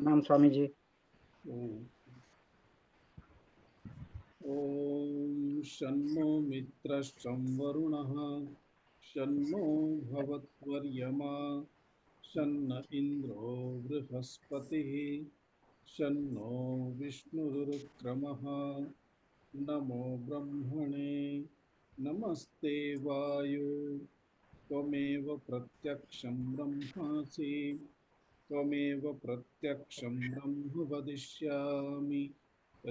नाम स्वामी जी। ओम शन्नो मित्रश्चं वरुणः शन्नो भवत्वर्यमा शन्न इन्द्रो बृहस्पतिः शन्नो विष्णुरुक्रमः नमो ब्रह्मणे नमस्ते वायो त्वमेव प्रत्यक्षं ब्रह्मासि त्वमेव प्रत्यक्षं ब्रह्म वदिष्यामि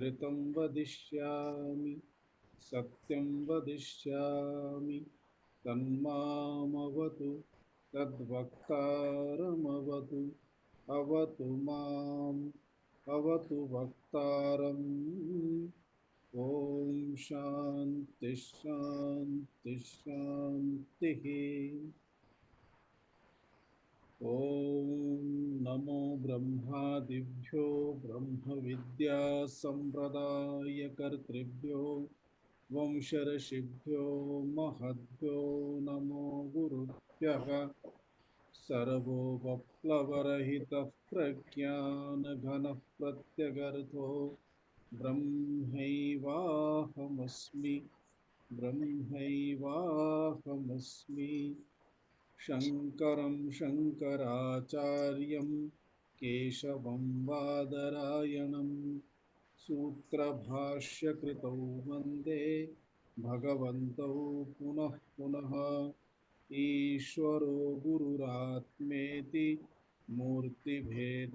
ऋतं वदिष्यामि सत्यं वदिष्यामि तन्मामवतु तद्वक्तारमवतु अवतु माम् अवतु वक्तारम् ॐ शान्ति शान्ति शान्तिः। ॐ नमो ब्रह्मादिभ्यो ब्रह्मविद्यासम्प्रदायकर्तृभ्यो वंशर्षिभ्यो महद्भ्यो नमो गुरुभ्यः। सर्वोपप्लवरहितः प्रज्ञानघनः प्रत्यगर्थो ब्रह्मैवाहमस्मि ब्रह्मैवाहमस्मि। शङ्करं शङ्कराचार्यं केशवं बादरायणं सूत्रभाष्यकृतौ वन्दे भगवन्तौ पुनः पुनः। ईश्वरो गुरुरात्मेति मूर्तिभेदविभागिने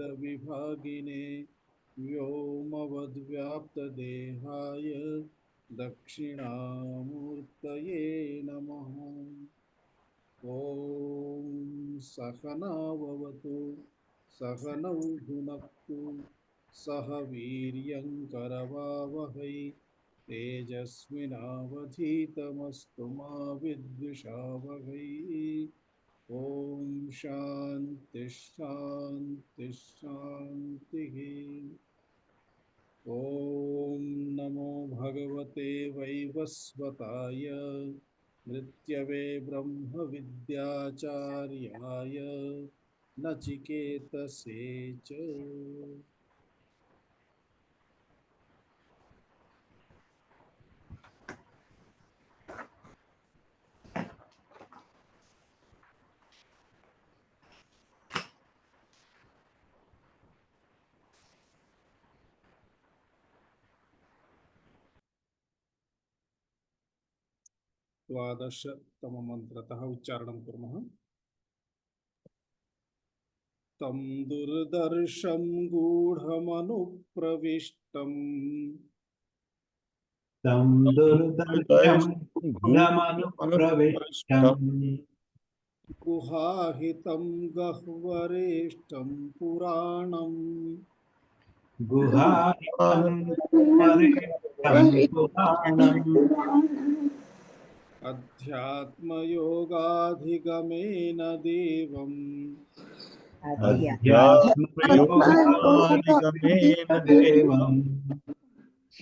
व्योमवद्व्याप्तदेहाय दक्षिणामूर्तये नमः। ॐ सहनाववतु सहनौ भुनक्तु सह वीर्यङ्करवावहै तेजस्विनावधीतमस्तु मा विद्विषावहै। ॐ शान्ति शान्ति शान्तिः। ॐ नमो भगवते वैवस्वताय मृत्यवे ब्रह्मविद्याचार्याय नचिकेतसे च। द्वादशतममन्त्रतः उच्चारणं कुर्मः। तं दुर्दर्शं गूढमनुप्रविष्टम् तं दुर्दर्शं गूढमनुप्रविष्टम् गुहाहितं गह्वरेष्ठं पुराणम् गुहाहितं वरेष्ठं पुराणम् अध्यात्मयोगाधिगमेन देवम् अध्यात्मयोगाधिगमेन देवम्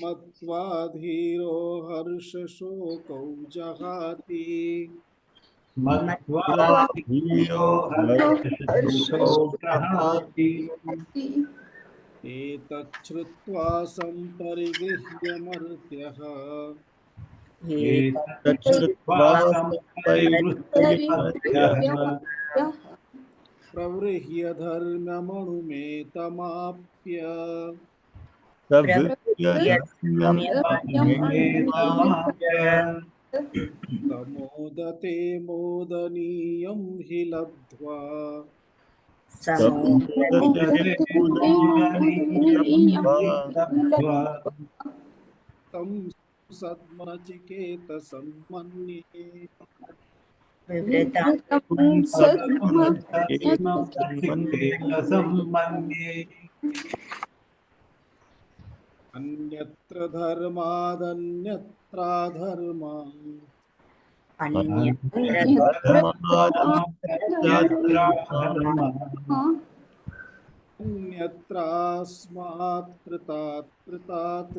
मत्वा धीरो हर्षशोकौ जहाति मत्वा धीरो हर्षशोको जहाति एतच्छ्रुत्वा सम्परिगृह्य मर्त्यः एतच्छ्रुत्वा सम्परिगृह्य प्रवृह्य धर्ममणुमेतमाप्य तमोदते मोदनीयं हि लब्ध्वा तं सद्मनचिकेतसन्मन्ये। अन्यत्र धर्मादन्यत्राधर्मान् अन्यत्रास्मात् कृतात् कृतात्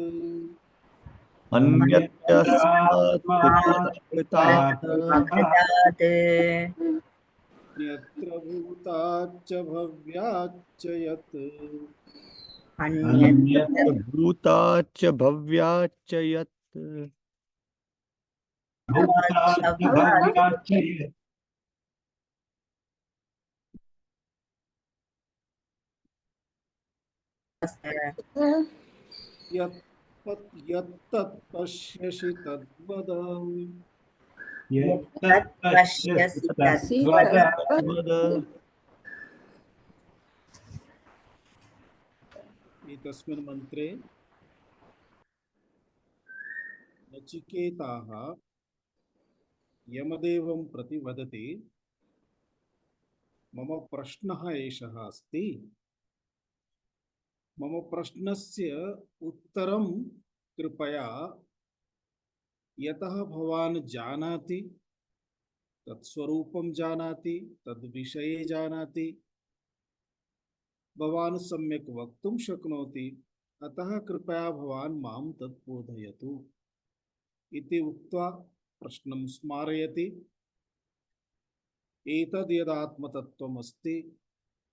अन्यत्र भूताच्च भव्याच्च यत् अन्यत् भूताच्च भव्याच्च यत् भूताच्च भव्याच्च यत् यत्तत् पश्यसि तद्वद। यत्तत् पश्यसि तद्वद। वद। एतस्मिन् मन्त्रे नचिकेताः यमदेवं प्रति वदति, मम प्रश्नः एषः अस्ति, मम प्रश्नस्य उत्तरं कृपया, यतः भवान् जानाति, तत्स्वरूपं जानाति, तद्विषये जानाति, भवान् सम्यक् वक्तुं शक्नोति, अतः कृपया भवान् मां तत् बोधयतु इति उक्त्वा प्रश्नं स्मारयति। एतद् यदात्मतत्त्वम् अस्ति,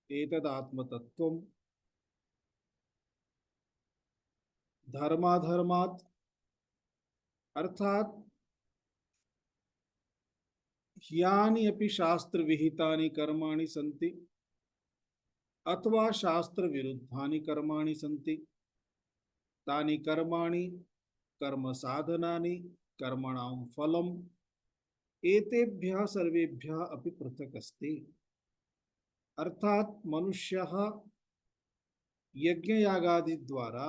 एतदात्मतत्त्वं धर्माधर्मात् अर्थात यानि अपि शास्त्रविहितानि कर्माणि सन्ति अथवा शास्त्रविरुद्धानि कर्माणि सन्ति, तानि कर्माणि कर्मसाधनानि कर्मणां फलम् एतेभ्यः सर्वेभ्यः अपि पृथक् अस्ति। अर्थात मनुष्यः यज्ञयागादि द्वारा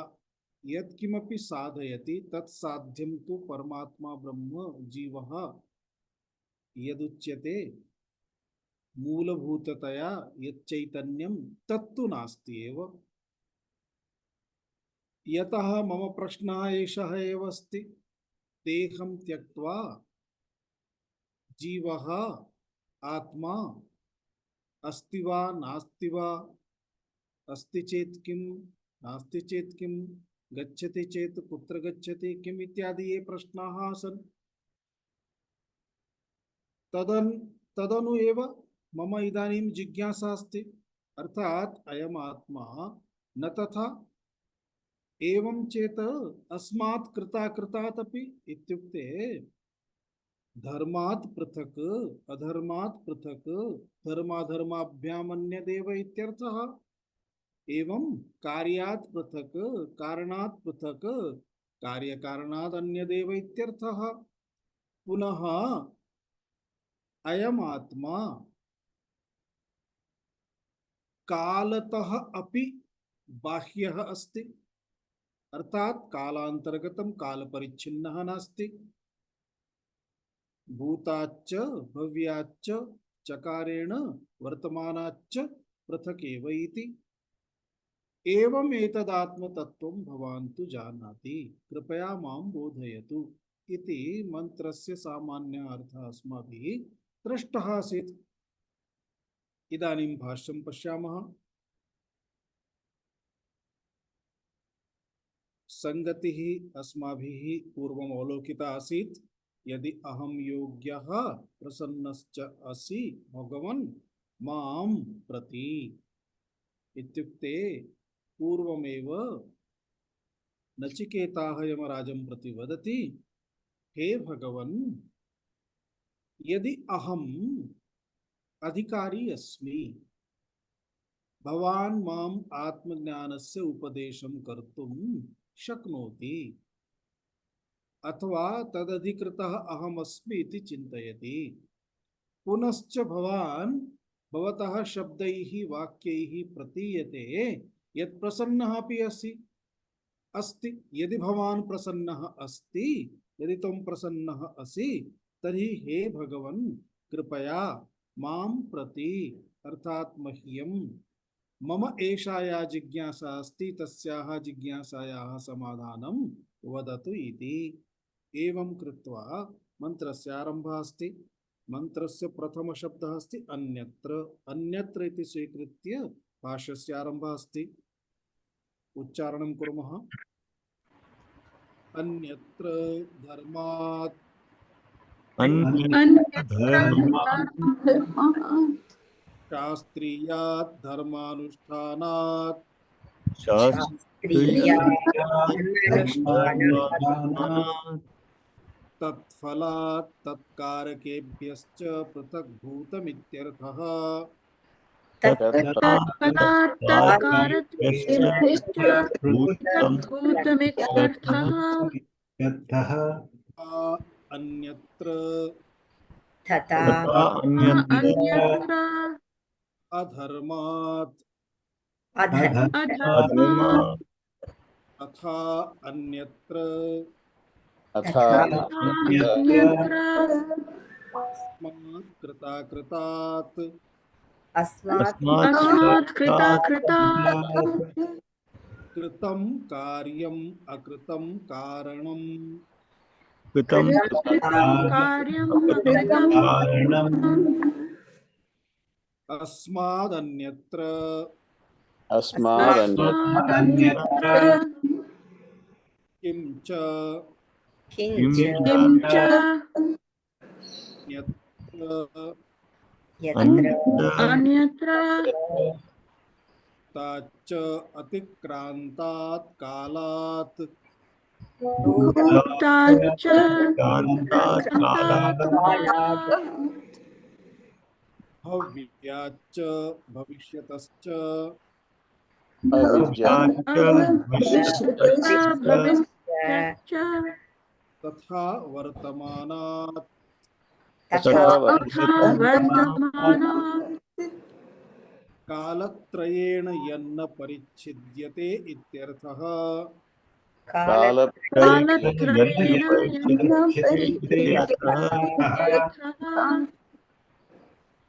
यत्किमपि साधयति तत् साध्यं तु परमात्मा ब्रह्म जीवः यदुच्यते मूलभूततया यच्चैतन्यं तत्तु नास्ति एव। यतः मम प्रश्नः एषः एव अस्ति, देहं त्यक्त्वा जीवः आत्मा अस्ति वा नास्ति वा, अस्ति चेत् किं, नास्ति चेत् किं, गच्छति चेत् कुत्र गच्छति किम् इत्यादि ये प्रश्नाः आसन्। तदनु एव मम इदानीं जिज्ञासा अस्ति, अर्थात अयम आत्मा न तथा एवं चेत अस्मात् कृताकृतात् अपि इत्युक्ते धर्मात् पृथक् अधर्मात् पृथक् धर्माधर्माभ्याम् अन्यदेव इत्यर्थः। एवं कार्यात् पृथक् कारणात् पृथक् कार्यकारणात् अन्यदेव इत्यर्थः। पुनः अयम आत्मा कालतः अपि बाह्यः अस्ति, अर्थात कालांतर्गतं कालपरिच्छिन्नः नास्ति। भूताच्च भव्याच्च चकारेण वर्तमानाच्च पृथक् एव इति। एवम् एतदात्मतत्त्वं भवान् तु जानाति, कृपया मां बोधयतु इति मन्त्रस्य सामान्यः अर्थः अस्माभिः दृष्टः आसीत्। इदानीं भाष्यं पश्यामः। संगतिः अस्माभिः पूर्वम् अवलोकिता आसीत्। यदि अहं योग्यः प्रसन्नश्च असि भगवन् मां प्रति इत्युक्ते पूर्वमेव नचिकेताः यमराजं प्रति वदति, हे भगवन्, यदि अहम् अधिकारी अस्मि, भवान् माम् आत्मज्ञानस्य उपदेशं कर्तुं शक्नोति, अथवा तदधिकृतः अहमस्मि इति चिन्तयति। पुनश्च भवान् भवतः शब्दैः वाक्यैः प्रतीयते यत् प्रसन्नः अपि अस्ति। यदि भवान् प्रसन्नः अस्ति, यदि त्वं प्रसन्नः असि, तर्हि हे भगवन् कृपया मां प्रति अर्थात मह्यं मम एषा या जिज्ञासा अस्ति तस्याः जिज्ञासायाः समाधानं वदतु इति। एवं कृत्वा मन्त्रस्य आरम्भः अस्ति। मन्त्रस्य प्रथमशब्दः अस्ति अन्यत्र। अन्यत्र इति स्वीकृत्य भाष्यस्य आरम्भः अस्ति। उच्चारणं कुर्मः। अन्यत्र धर्मात् शास्त्रीयात् धर्मानुष्ठानात् शास्त्रीया धर्मानुष्ठानात् तत्फलात् तत्कारकेभ्यश्च पृथग्भूतमित्यर्थः। तत्फलात्तत्कारकेभ्यश्च भूतमित्यर्थः। अन्यत्र तथा तथा अन्यत्र अन्यत्र अधर्मात् अधर्मात् अधर्मात् तथा अन्यत्र तथा अन्यत्र अस्मात् कृताकृतात् अस्मात् अस्मात् कृताकृतात् कृतं कार्यम् अकृतं कारणम् कृतं कृतं कार्यम् अकृतं अकृतं कारणम् अस्मादन्यत्र अस्मादन्यत्र किं च किञ्च किं च यत्र यत्र अन्यत्र ताच्च अतिक्रान्तात् कालात् भूताच्च कान्तात् कालात् कालात् भव्याच्च भविष्यतश्च भव्याच्च भविष्यतश्च भविष्यच्च तथा वर्तमानात् तथा तथा वर्तमानात् कालत्रयेण यन्न परिच्छिद्यते इत्यर्थः। कालत्रयेण इत्यर्थः।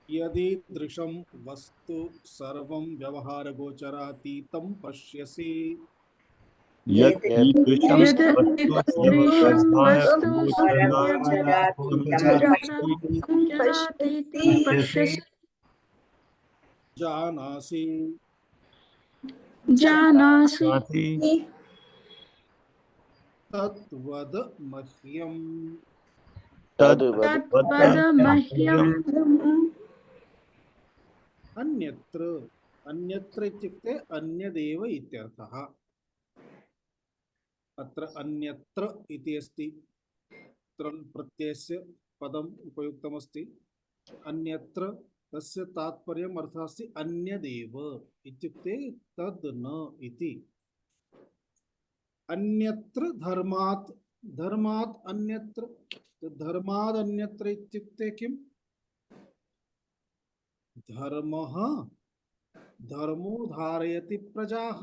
यदीदृशं वस्तु सर्वं व्यवहारगोचरातीतं पश्यसि यत् ईदृशं यद् वस्तु ईदृशं वस्तु पश्यति पश्यसि जानासि जानासि तद्वद मह्यम्। तद्वद मह्यम् अन्यत्र अन्यत्र इत्युक्ते अन्यदेव इत्यर्थः। अत्र अन्यत्र इति अस्ति, त्रल् प्रत्ययस्य पदम् उपयुक्तमस्ति। अन्यत्र तस्य तात्पर्यम् अर्थः अस्ति अन्यदेव इत्युक्ते तद् न इति। अन्यत्र धर्मात् धर्मात् अन्यत्र, धर्माद् अन्यत्र इत्युक्ते किम्? धर्मः धर्मो धारयति प्रजाः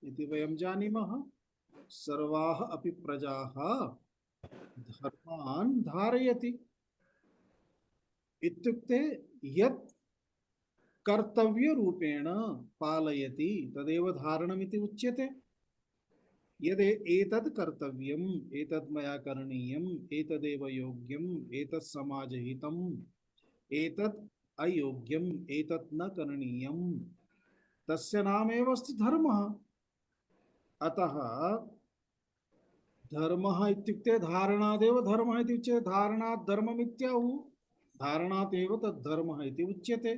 इति वयं जानीमः। सर्वाः अपि प्रजाः धर्मान् धारयति इत्युक्ते यत् कर्तव्यरूपेण पालयति तदेव धारणमिति उच्यते। यदि एतत् कर्तव्यम्, एतत् मया करणीयम्, एतदेव योग्यम्, एतत् समाजहितम्, एतत् अयोग्यम्, एतत् न करणीयम्, तस्य नामेव अस्ति धर्मः। अतः धर्मः इत्युक्ते धारणादेव धर्मः इति उच्यते। धारणात् धर्ममित्याहुः, धारणात् एव तद् धर्मः इति उच्यते।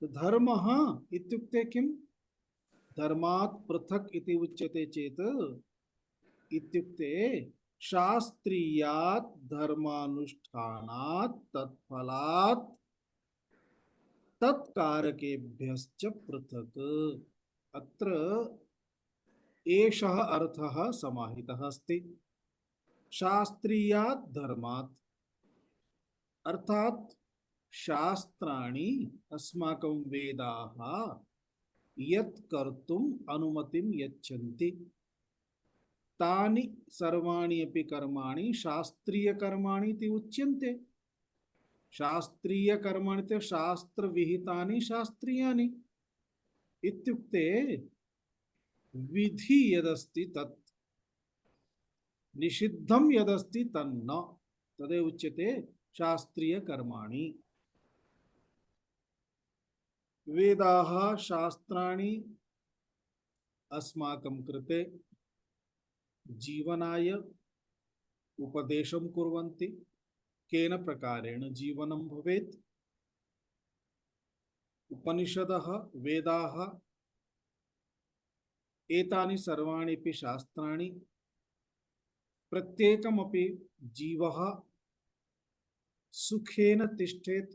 धर्मः इत्युक्ते किम्? धर्मात् पृथक् इति उच्यते चेत् इत्युक्ते शास्त्रीयात् धर्मानुष्ठानात् तत्फलात् तत्कारकेभ्यश्च पृथक्। अत्र एषः अर्थः समाहितः अस्ति। शास्त्रीयात् धर्मात् अर्थात् शास्त्राणि अस्माकं वेदाः यत् कर्तुम् अनुमतिं यच्छन्ति तानि सर्वाणि अपि कर्माणि शास्त्रीयकर्माणि इति उच्यन्ते। शास्त्रीयकर्माणि इत्युक्ते शास्त्रविहितानि शास्त्रीयानि इत्युक्ते विधि यदस्ति तत्, निषिद्धं यदस्ति तन्न, तदेव उच्यते शास्त्रीयकर्माणि। वेदाः शास्त्राणि अस्माकं कृते जीवनाय उपदेशं कुर्वन्ति। केन प्रकारेण जीवनं भवेत्? उपनिषदः वेदाः एतानि सर्वाण्यपि शास्त्राणि प्रत्येकमपि जीवः सुखेन तिष्ठेत्,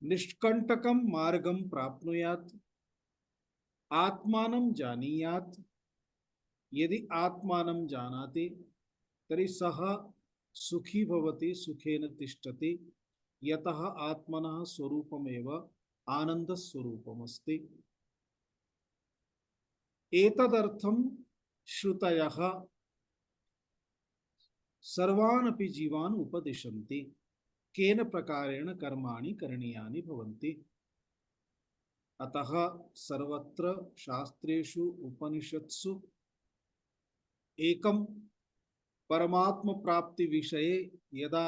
निष्कंटकं मार्गं प्राप्नुयात्, आत्मानं जानीयात्। यदि आत्मानं जानाति तर्हि सः सुखी भवति, सुखेन तिष्ठति, यतः आत्मनः स्वरूपमेव आनन्दस्वरूपमस्ति। एतदर्थं श्रुतयः सर्वान् अपि जीवान् उपदिशन्ति, केन प्रकारेण कर्माणि करणीयानि भवन्ति। अतः सर्वत्र शास्त्रेषु उपनिषत्सु एकं परमात्म प्राप्ति विषये यदा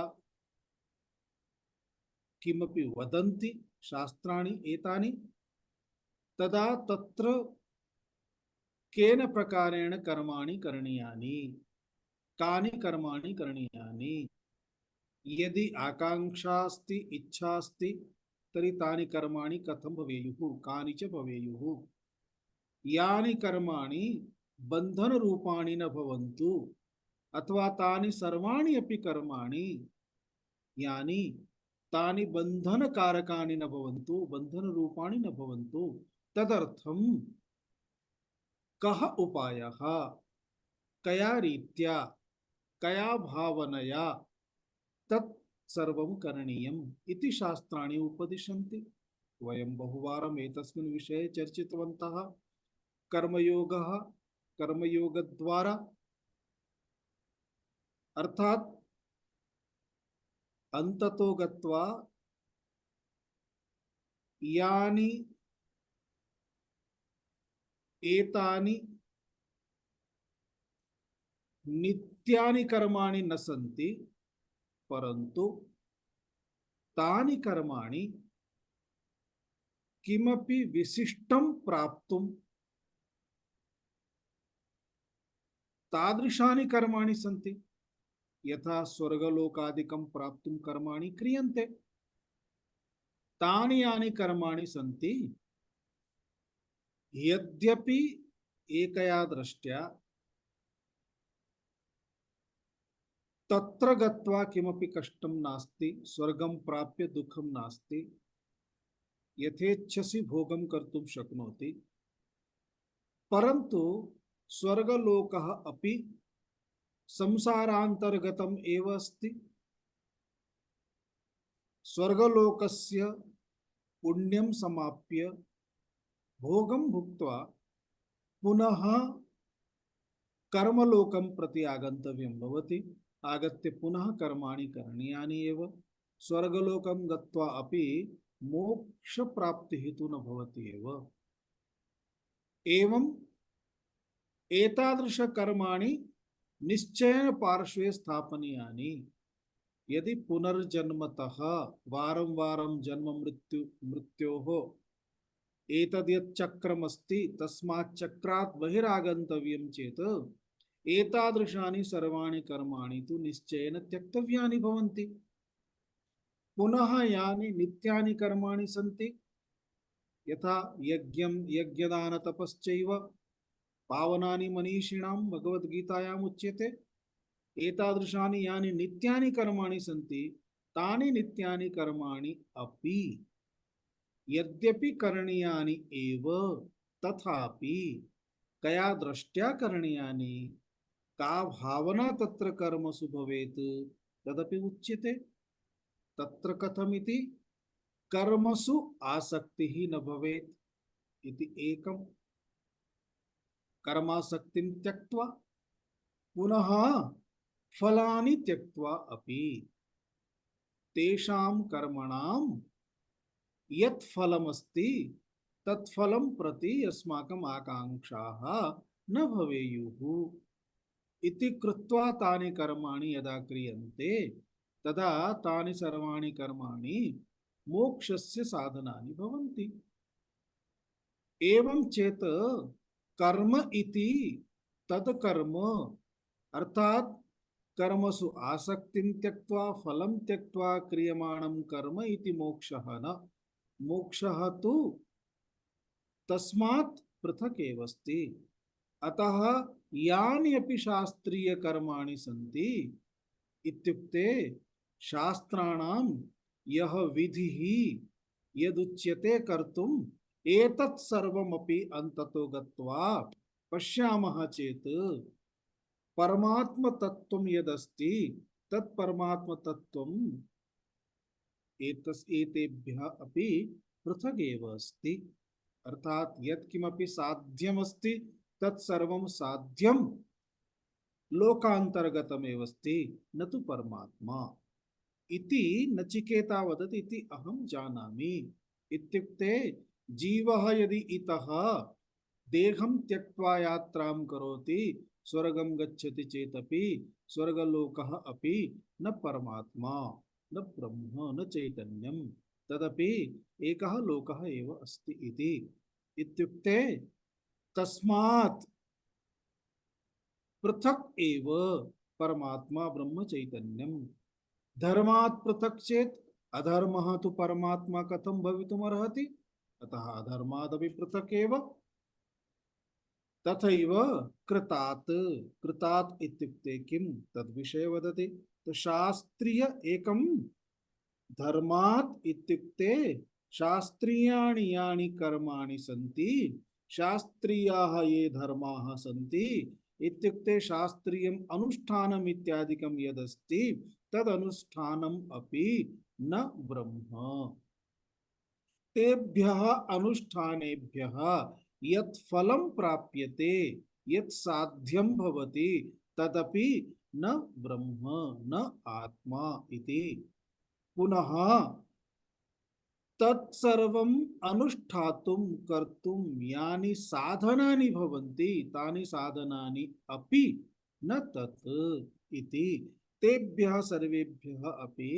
किमपि वदन्ति शास्त्राणि एतानि, तदा तत्र केन प्रकारेण कर्माणि करणीयानि, कानि कर्माणि करणीयानि, यदि आकांक्षा अस्ति, इच्छा अस्ति, तर्हि तानि कर्माणि कथं भवेयुः, कानि च भवेयुः। यानि कर्माणि बन्धनरूपाणि न भवन्तु, अथवा तानि सर्वाणि अपि कर्माणि यानि तानि बन्धनकारकाणि न भवन्तु, बन्धनरूपाणि न भवन्तु, तदर्थं कः उपायः, कया रीत्या, कया भावनया तत् सर्वं करणीयम् इति शास्त्राणि उपदिशन्ति। वयं बहुवारम् एतस्मिन् विषये चर्चितवन्तः। कर्मयोगः, कर्मयोगद्वारा अर्थात अंततो गत्वा यानि एतानि नित्यानि कर्माणि न सन्ति, परन्तु तानि कर्माणि किमपि विशिष्टं प्राप्तुं तादृशानि कर्माणि सन्ति। यथा स्वर्गलोकादिकं प्राप्तुं कर्माणि क्रियन्ते, तानि यानि कर्माणि सन्ति, यद्यपि एकया दृष्ट्या तत्र गत्वा किमपि कष्टं नास्ति, स्वर्गं प्राप्य दुःखं नास्ति, यथेच्छसि भोगं कर्तुं शक्नोति, परन्तु स्वर्गलोकः अपि संसारान्तर्गतम् एव अस्ति। स्वर्गलोकस्य पुण्यं समाप्य भोगं भुक्त्वा पुनः कर्मलोकं प्रति आगन्तव्यं भवति। आगत्य पुनः कर्माणि करणीयानि एव। स्वर्गलोकं गत्वा अपि मोक्षप्राप्तिः तु न भवति एव। एवं एतादृशकर्माणि निश्चयेन पार्श्वे स्थापनीयानि। यदि पुनर्जन्मतः वारं वारं जन्म मृत्योः एतद्यच्चक्रमस्ति तस्मात् चक्रात् बहिरागन्तव्यं चेत् एतादृशानि सर्वाणि कर्माणि तु निश्चयेन त्यक्तव्यानि भवन्ति। पुनः यानि नित्यानि कर्माणि सन्ति, यथा यज्ञं यज्ञदानतपश्चैव पावनानि मनीषिणां भगवद्गीतायाम् उच्यते। एतादृशानि यानि नित्यानि कर्माणि सन्ति, तानि नित्यानि कर्माणि अपि यद्यपि करणीयानि एव, तथापि कया दृष्ट्या करणीयानि, का भावना तत्र कर्मसु भवेत् तदपि उच्यते। तत्र कथमिति, कर्मसु आसक्तिः न भवेत् इति एकम्। कर्मासक्तिं त्यक्त्वा पुनः फलानि त्यक्त्वा अपि तेषां कर्मणां यत् फलमस्ति तत् फलं प्रति अस्माकम् आकांक्षाः न भवेयुः इति कृत्वा तानि कर्माणि यदा क्रियन्ते तदा तानि सर्वाणि कर्माणि मोक्षस्य साधनानि भवन्ति। एवं चेत् कर्म इति तत् कर्म, अर्थात कर्मसु आसक्तिं त्यक्त्वा फलं त्यक्त्वा क्रियमाणं कर्म इति मोक्षः न। मोक्षः तु तस्मात् पृथक् एव अस्ति। अतः यानि अपि शास्त्रीय कर्माणि सन्ति इत्युक्ते शास्त्राणां यः विधिः यदुच्यते कर्तुम् एतत् सर्वमपि अन्ततो गत्वा पश्यामः चेत् परमात्म तत्त्वं यदस्ति तत् परमात्म तत्त्वम् एतेभ्यः अपि पृथक् एव अस्ति। अर्थात यत्किमपि साध्यमस्ति तत्सर्वं साध्यं लोकान्तर्गतमेव अस्ति न तु परमात्मा इति नचिकेता वदति इति अहं जानामि। इत्युक्ते जीवः यदि इतः देहं त्यक्त्वा यात्रां करोति स्वर्गं गच्छति चेदपि स्वर्गलोकः अपि न परमात्मा न ब्रह्म न चैतन्यं तदपि एकः लोकः एव अस्ति इति। इत्युक्ते तस्मात् पृथक् एव परमात्मा ब्रह्म चैतन्यं। धर्मात् पृथक् चेत् अधर्मः तु परमात्मा कथं भवितुमर्हति? अतः अधर्मादपि पृथक् एव। तथैव कृतात्, कृतात् इत्युक्ते किं तद्विषये वदति। तो शास्त्रीय एकं धर्मात् इत्युक्ते शास्त्रीयाणि यानि कर्माणि सन्ति, शास्त्रीयाः ये धर्माः सन्ति इत्युक्ते शास्त्रीयम् अनुष्ठानम् इत्यादिकं यदस्ति तदनुष्ठानम् अपि न ब्रह्म। तेभ्यः अनुष्ठानेभ्यः यत् फलं प्राप्यते यत् साध्यं भवति तदपि न ब्रह्म न आत्मा इति। पुनः तत्सर्वम् अनुष्ठातुं कर्तुं यानि साधनानि भवन्ति तानि साधनानि अपि न तत् इति। तेभ्यः सर्वेभ्यः अपि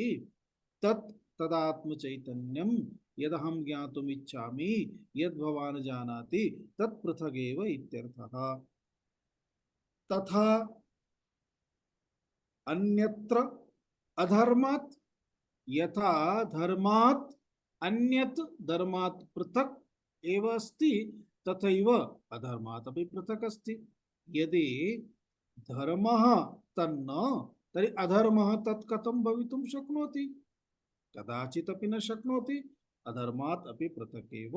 तत् तदात्म चैतन्यं यदहं ज्ञातुम् इच्छामि यद् भवान् जानाति तत् पृथगेव इत्यर्थः। तथा अन्यत्र अधर्मात् यथा धर्मात् अन्यत् धर्मात् पृथक् एव अस्ति तथैव अधर्मात् अपि पृथक् अस्ति। यदि धर्मः तन्न तर्हि अधर्मः तत् कथं भवितुं शक्नोति? कदाचित् अपि न शक्नोति। अधर्मात् अपि पृथक् एव।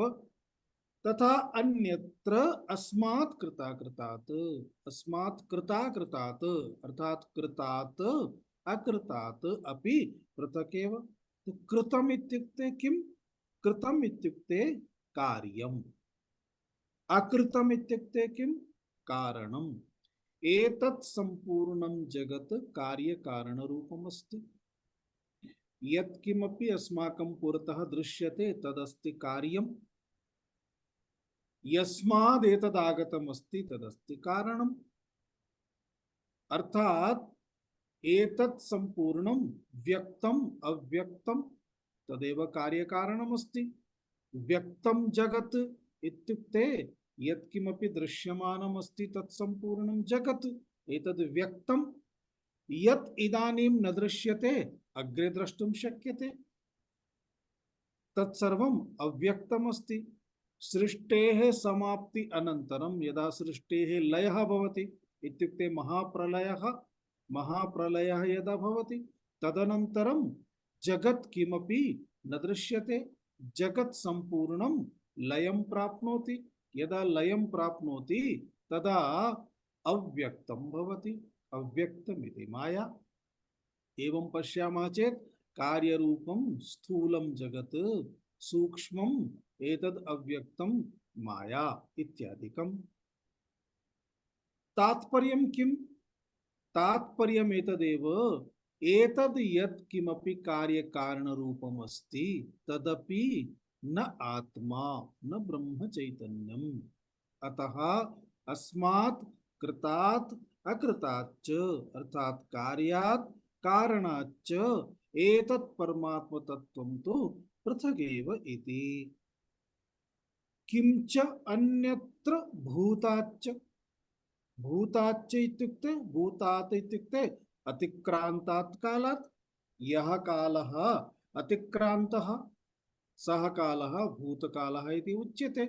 तथा अन्यत्र अस्मात् कृताकृतात्, अस्मात् कृताकृतात् अर्थात कृतात् अकृतात् अपि पृथक् एव। तो कृतम् इत्युक्ते किम्? कृतम् इत्युक्ते कार्यम्, अकृतम् इत्युक्ते किम्? कारणम्। एतत् सम्पूर्णं जगत् कार्यकारणरूपम् अस्ति। यत्किमपि अस्माकं पुरतः दृश्यते तदस्ति कार्यम्, यस्माद् एतदागतम् अस्ति तदस्ति कारणम्। अर्थात एतत् सम्पूर्णं व्यक्तम् अव्यक्तं तदेव कार्यकारणम् अस्ति। व्यक्तं जगत् इत्युक्ते यत्किमपि दृश्यमानम् अस्ति तत् सम्पूर्णं जगत् एतद् व्यक्तं। यत् इदानीं न दृश्यते अग्रे द्रष्टुं शक्यते तत्सर्वम् अव्यक्तम् अस्ति। सृष्टेः समाप्ति अनन्तरं यदा सृष्टेः लयः भवति इत्युक्ते महाप्रलयः यदा भवति तदनन्तरं जगत् किमपि न दृश्यते। जगत् सम्पूर्णं लयं प्राप्नोति। यदा लयं प्राप्नोति तदा अव्यक्तं भवति। अव्यक्तमिति माया। एवं पश्यामः चेत् कार्यरूपं स्थूलं जगत् सूक्ष्मम् एतद् अव्यक्तं माया इत्यादिकम्। तात्पर्यं किम्? तात्पर्यम् एतदेव एतद् यत् किमपि कार्यकारणरूपम् अस्ति तदपि न आत्मा न ब्रह्म चैतन्यम्। अतः अस्मात् कृतात् अकृताच्च अर्थात कार्यात् कारणाच्च एतत् परमात्म तत्त्वं तु पृथगेव इति। किंच अन्यत्र भूताच्च, भूताच्च इत्युक्ते भूतात् इत्युक्ते अतिक्रांतात् कालात्। यः कालः अतिक्रान्तः सः कालः भूतकालः इति उच्यते।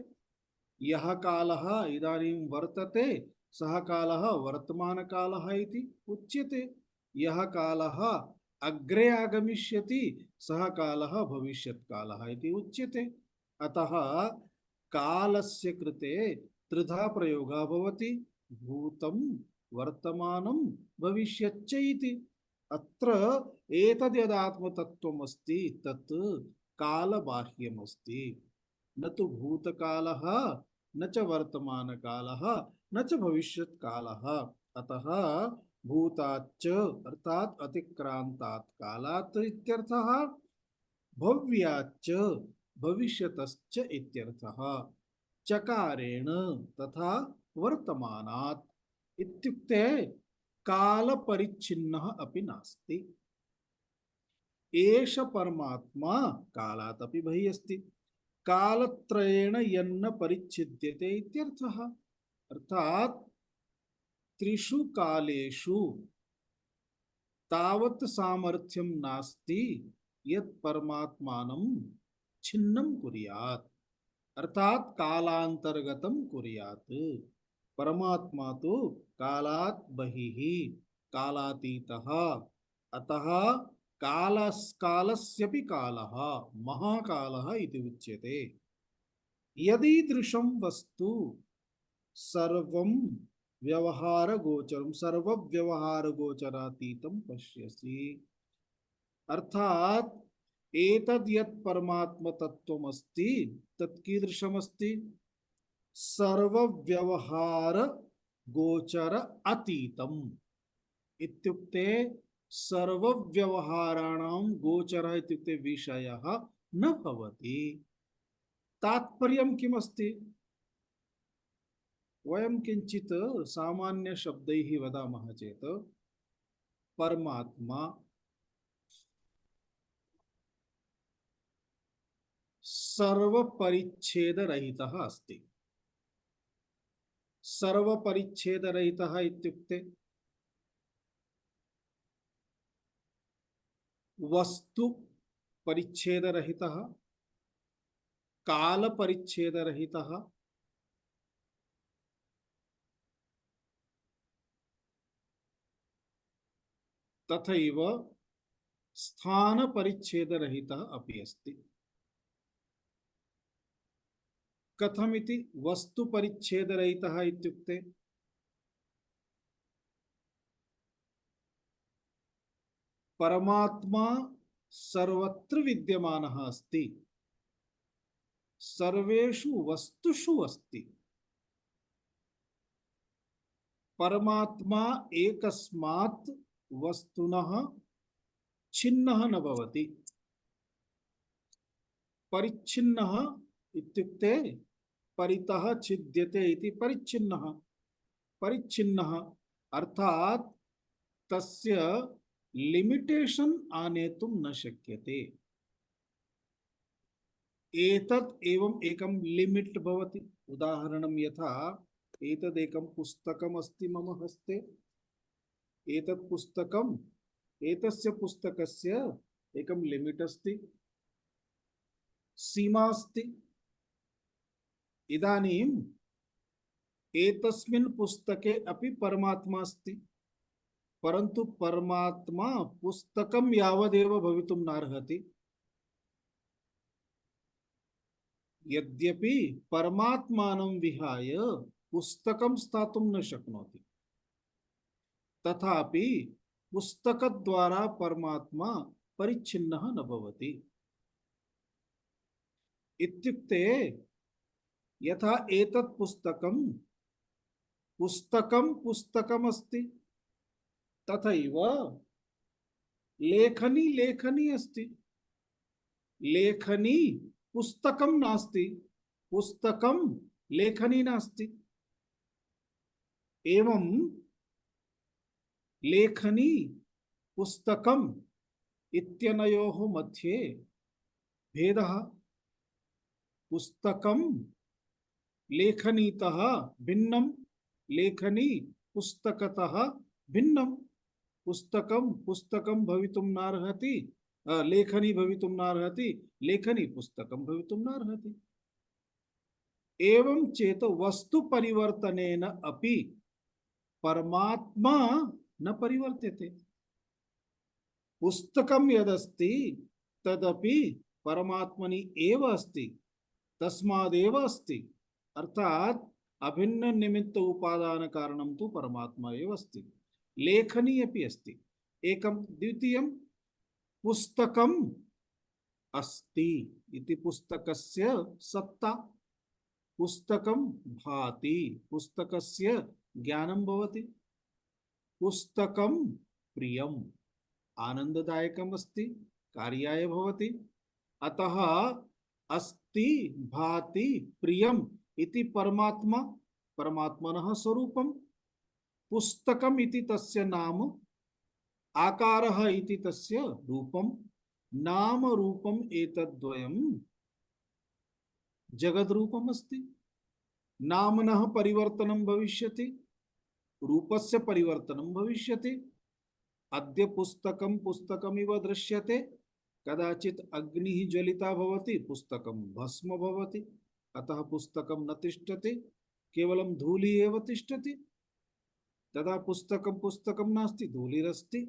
यः कालः इदानीं वर्तते सः कालः वर्तमानकालः इति उच्यते। यः कालः अग्रे आगमिष्यति सः कालः भविष्यत्कालः इति उच्यते। अतः कालस्य कृते त्रिधा प्रयोगः भवति, भूतं वर्तमानं भविष्यच्च इति। अत्र एतद् यदात्मतत्त्वमस्ति तत् कालबाह्यमस्ति, न तु भूतकालः न च वर्तमानकालः न च भविष्यत्कालः। अतः भूताच्च अर्थात् अतिक्रांतात् कालात् इत्यर्थः, भव्याच्च भविष्यतश्च इत्यर्थः। चकारेण तथा वर्तमानात् इत्युक्ते कालपरिच्छिन्नः अपि नास्ति। एष परमात्मा कालात् अपि बहिः अस्ति, कालत्रयेण यन्न परिच्छिद्यते इत्यर्थः। अर्थात् त्रिषु कालेषु तावत् सामर्थ्यं नास्ति यत् परमात्मानं छिन्नं कुर्यात्, अर्थात् कालांतर्गतं कुर्यात्। परमात्मा तो कालात् बहिः कालातीतः, अतः कालस्यपि कालः महाकालः इति उच्यते। यदीदृशं वस्तु सर्वं व्यवहारगोचरं सर्वव्यवहारगोचरातीतं पश्यसि, अर्थात् एतद् यत् परमात्मतत्त्वमस्ति तत् कीदृशमस्ति? सर्वव्यवहार गोचर अतीतम् इत्युक्ते सर्वव्यवहाराणां गोचरः इत्युक्ते विषयः न भवति। तात्पर्यं किमस्ति? वयं किञ्चित् सामान्य शब्दैः वदामः चेत् परमात्मा सर्वपरिच्छेदरहितः अस्ति। सर्वपरिच्छेदरहितः इत्युक्ते वस्तु परिच्छेदरहितः, काल परिच्छेदरहितः, तथैव स्थान परिच्छेदरहितः अपि अस्ति। कथमिति? वस्तु परिच्छेदरहितः इत्युक्ते परमात्मा सर्वत्र विद्यमानः अस्ति, सर्वेषु वस्तुषु अस्ति। परमात्मा एकस्मात् वस्तुनः छिन्नः न भवति। परिच्छिन्नः इत्युक्ते परितः छिद्यते इति परिच्छिन्नः। परिच्छिन्नः अर्थात् तस्य लिमिटेशन आनेतुं न शक्यते। एतत् एवं एकं लिमिट भवति। उदाहरणं यथा एतदेकं पुस्तकम् अस्ति मम हस्ते, एतत् पुस्तकम्, एतस्य पुस्तकस्य एकं लिमिट अस्ति, सीमा अस्ति। इदानीम् एतस्मिन् पुस्तके अपि परमात्मा अस्ति, परन्तु परमात्मा पुस्तकं यावदेव भवितुं नार्हति। यद्यपि परमात्मानं विहाय पुस्तकं स्थातुं न शक्नोति, तथापि पुस्तकद्वारा परमात्मा परिच्छिन्नः न भवति। इत्युक्ते यथा एतत् पुस्तकं पुस्तकमस्ति, तथैव लेखनी लेखनी अस्ति। लेखनी पुस्तकं नास्ति, पुस्तकं लेखनी नास्ति। एवं लेखनी पुस्तकम् इत्यनयोः मध्ये भेदः। पुस्तकं लेखनीतः भिन्नं, लेखनी पुस्तकतः भिन्नं। पुस्तकं पुस्तकं भवितुं नार्हति, लेखनी भवितुं नार्हति, लेखनी पुस्तकं भवितुं नार्हति। एवं चेत वस्तु परिवर्तनेन अपि परमात्मा न परिवर्त्यते। पुस्तकं यदस्ति तदपि परमात्मनि एव अस्ति, तस्मादेव अस्ति। अर्थात अभिन्न निमित्त उपादान कारणं तु परमात्मा एव अस्ति। लेखनी अपि अस्ति। एकं द्वितीयं पुस्तकम् अस्ति इति पुस्तकस्य सत्ता। पुस्तकं भाति, पुस्तकस्य ज्ञानं भवति। पुस्तकं प्रियम्, आनंददायकम् अस्ति, कार्याय भवति। अतः अस्ति भाति प्रियम् इति परमात्मा, परमात्मनः स्वरूपम्। पुस्तकम् इति तस्य नाम, आकारः इति तस्य रूपम्, नाम रूपम् एतद्द्वयम् जगद्रूपम् अस्ति। नाम्नः परिवर्तनं भविष्यति, रूपस्य परिवर्तनं भविष्यति। अद्य पुस्तकं पुस्तकमिव दृश्यते, कदाचित् अग्निः ज्वलिता भवति, पुस्तकं भस्म भवति। अतः पुस्तकं न तिष्ठति, केवलं धूलिः एव तिष्ठति। तदा पुस्तकं पुस्तकं नास्ति, धूलिरस्ति।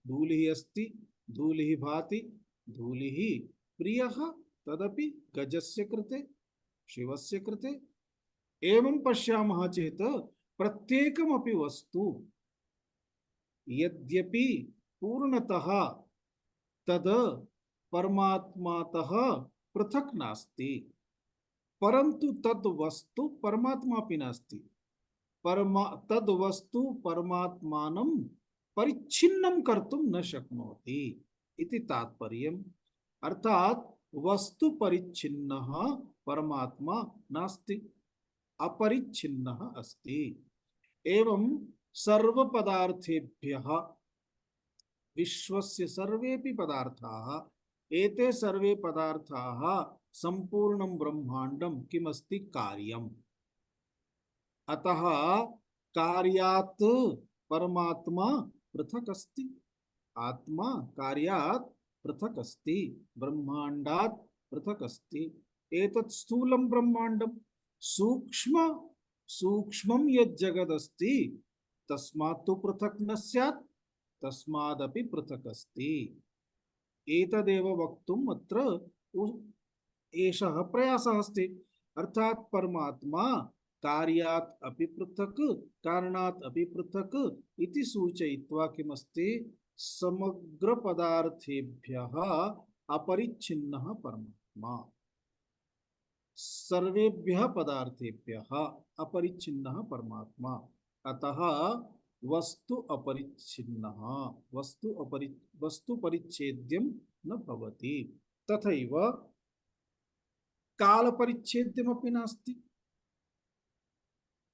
धूलिः अस्ति, धूलिः भाति, धूलिः प्रियः, तदपि गजस्य कृते, शिवस्य कृते। एवं पश्यामः चेत् प्रत्येकमपि वस्तु यद्यपि पूर्णतः तद परमात्मातः पृथक् नास्ति, परन्तु तद् वस्तु परमात्मापि नास्ति। तद् वस्तु परमात्मानं परिच्छिन्नं कर्तुं न शक्नोति इति तात्पर्यम्। अर्थात वस्तु परिच्छिन्नः परमात्मा नास्ति, अपरिच्छिन्नः अस्ति। एवं सर्व पदार्थेभ्यः, विश्वस्य सर्वेपि पदार्थाः, एते सर्वे पदार्थाः संपूर्णं ब्रह्मांडं किमस्ति? कार्यम्। अतः कार्यात् परमात्मा पृथक् अस्ति, आत्मा कार्यात् पृथक् अस्ति, ब्रह्मांडात् पृथक् अस्ति। एतत् स्थूलं ब्रह्मांडं, सूक्ष्मं यत् जगदस्ति तस्मात् तु पृथक् न स्यात्, तस्मादपि पृथक् अस्ति। एतदेव वक्तुम् अत्र एषः प्रयासः अस्ति। अर्थात् परमात्मा कार्यात् अपि पृथक्, कारणात् अपि पृथक् इति सूचयित्वा किमस्ति? समग्र पदार्थेभ्यः अपरिच्छिन्नः परमात्मा, सर्वेभ्यः पदार्थेभ्यः अपरिच्छिन्नः परमात्मा। अतः वस्तु अपरिच्छिन्नः, वस्तु परिच्छेद्यं न भवति। तथैव काल परिच्छेद्यमपि नास्ति,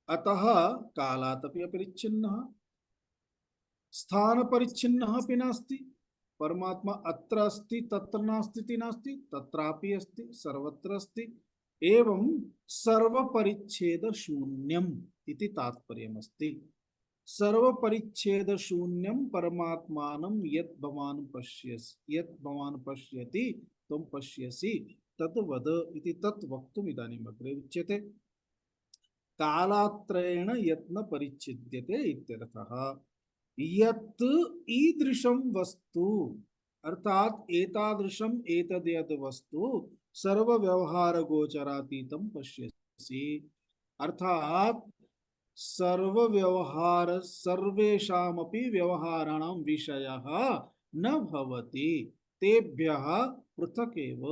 अतः कालात् अपि अपरिच्छिन्नः। स्थान परिच्छिन्नः अपि नास्ति, परमात्मा अत्र अस्ति तत्र नास्ति इति नास्ति, तत्रापि अस्ति, सर्वत्र अस्ति। एवं सर्व परिच्छेद शून्यम् इति तात्पर्यमस्ति। सर्व परिच्छेद शून्यं परमात्मानं यत् भवान् पश्यति त्वं पश्यसि तत् वद इति तत् वक्तुम् इदानीम् अग्रे उच्यते। कालात्रयेण यत् न परिच्छिद्यते इत्यर्थः। यत् ईदृशं वस्तु, अर्थात एतादृशम् एतद्यद् वस्तु सर्व व्यवहार गोचरातीतं पश्यसि। अर्थात सर्व व्यवहार, सर्वेषामपि व्यवहाराणां विषयः न भवति, तेभ्यः पृथक् एव,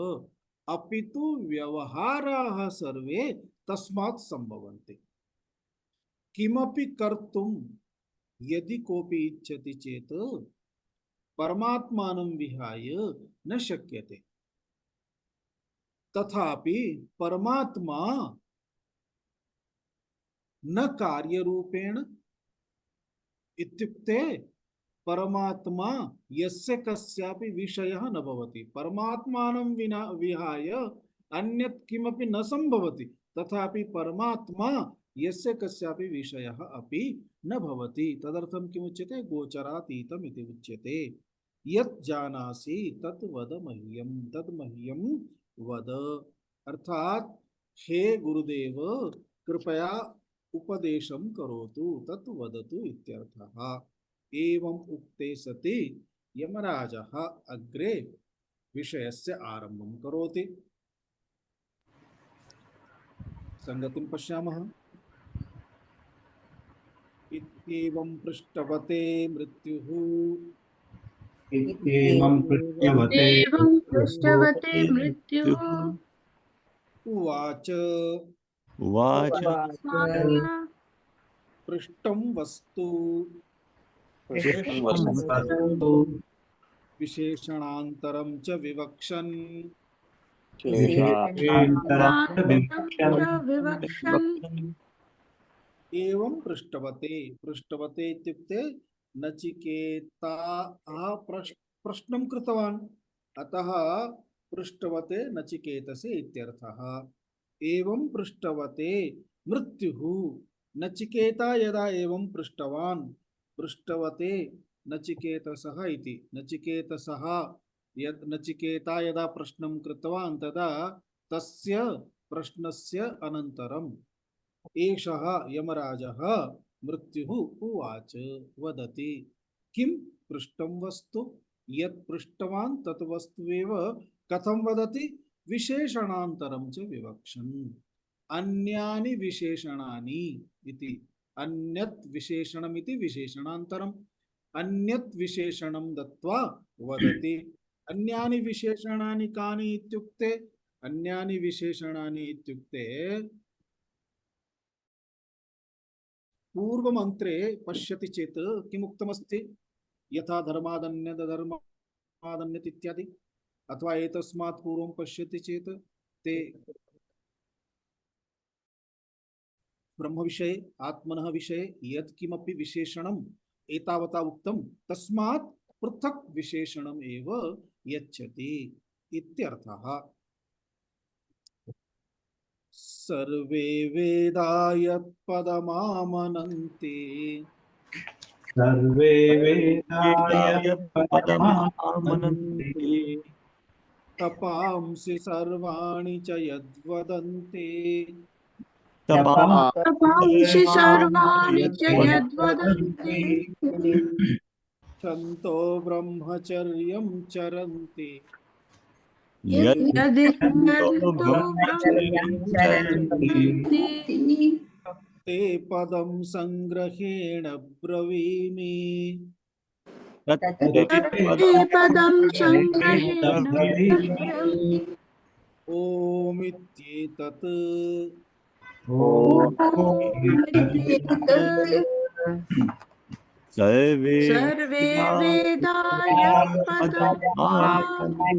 अपितु व्यवहाराः सर्वे तस्मात् सम्भवन्ति। किमपि कर्तुं यदि कोऽपि इच्छति चेत् परमात्मानं विहाय न शक्यते। तथापि परमात्मा न कार्यरूपेण, इत्युक्ते परमात्मा यस्य कस्यापि विषयः न भवति। परमात्मानं विना विहाय अन्यत् किमपि न संभवति, तथापि परमात्मा यस्य कस्यापि विषयः अपि न भवति। तदर्थं किमुच्यते? गोचरातीतम् इति उच्यते। यत् जानासि तत् वद मह्यं, तत् मह्यं वद। अर्थात हे गुरुदेव कृपया उपदेशं करोतु तत् वदतु इत्यर्थः। एवम् उक्ते सति यमराजः अग्रे विषयस्य आरम्भं करोति। संगतिं पश्यामः। इत्येवं पृष्ठवते मृत्युः इत्येवं पृष्ठवते एवं पृष्ठवते मृत्युः उवाच उवाच पृष्ठं वस्तु पृष्ठं वस्तु विशेषणान्तरं च विवक्षन् च विवक्षन् एवं पृष्ठवते। पृष्ठवते इत्युक्ते नचिकेताः प्रश्नं कृतवान्, अतः पृष्ठवते नचिकेतसे इत्यर्थः। एवं पृष्ठवते मृत्युः, नचिकेता यदा एवं पृष्टवान् पृष्ठवते नचिकेतसः इति। नचिकेतसः यद् नचिकेता यदा प्रश्नं कृतवान् तदा तस्य प्रश्नस्य अनन्तरम् एषः यमराजः मृत्युः उवाच वदति किं पृष्टं वस्तु, यत् पृष्टवान् तत् वस्तुएव कथं वदति, विशेषणान्तरं च विवक्षन्। अन्यानि विशेषणानि इति, अन्यत् विशेषणमिति विशेषणान्तरम्, अन्यत् विशेषणं दत्वा वदति। अन्यानि विशेषणानि कानि इत्युक्ते, अन्यानि विशेषणानि इत्युक्ते पूर्वमन्त्रे पश्यति चेत् किमुक्तमस्ति, यथा धर्मादन्यत् इत्यादि, अथवा एतस्मात् पूर्वं पश्यति चेत् ते ब्रह्म विषये आत्मनः विषये यत् किमपि विशेषणम् एतावता उक्तं तस्मात् पृथक् विशेषणम् एव यच्छति इत्यर्थः। सर्वे वेदा यत्पदमामनन्ति सर्वे वेदाय पदमामनन्ति तपांसि सर्वाणि च यद्वदन्ति तपांसि सर्वाणि च यद्वदन्ति सन्तो ब्रह्मचर्यं चरन्ति यदिच्छन्तो ब्रह्मचर्यं ब्रह्मचर्यन्ति ते पदं संग्रहेण ब्रवीमि। तत्ते पदं सङ्ग्रहेण ब्रवीमि। ओमित्येतत् सर्वे सर्वे वेदाय पदमामनन्ति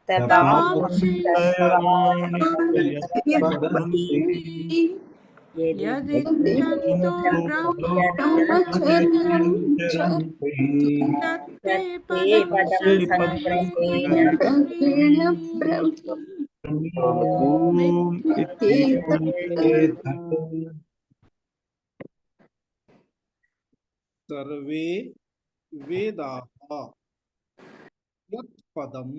तपांसि सर्वाणि यद्वदन्ति यदिच्छन्तो ब्रह्मचर्यं तत्ते पदं सङ्ग्रहेण ब्रवीमि। सर्वे वेदाः यत् पदम्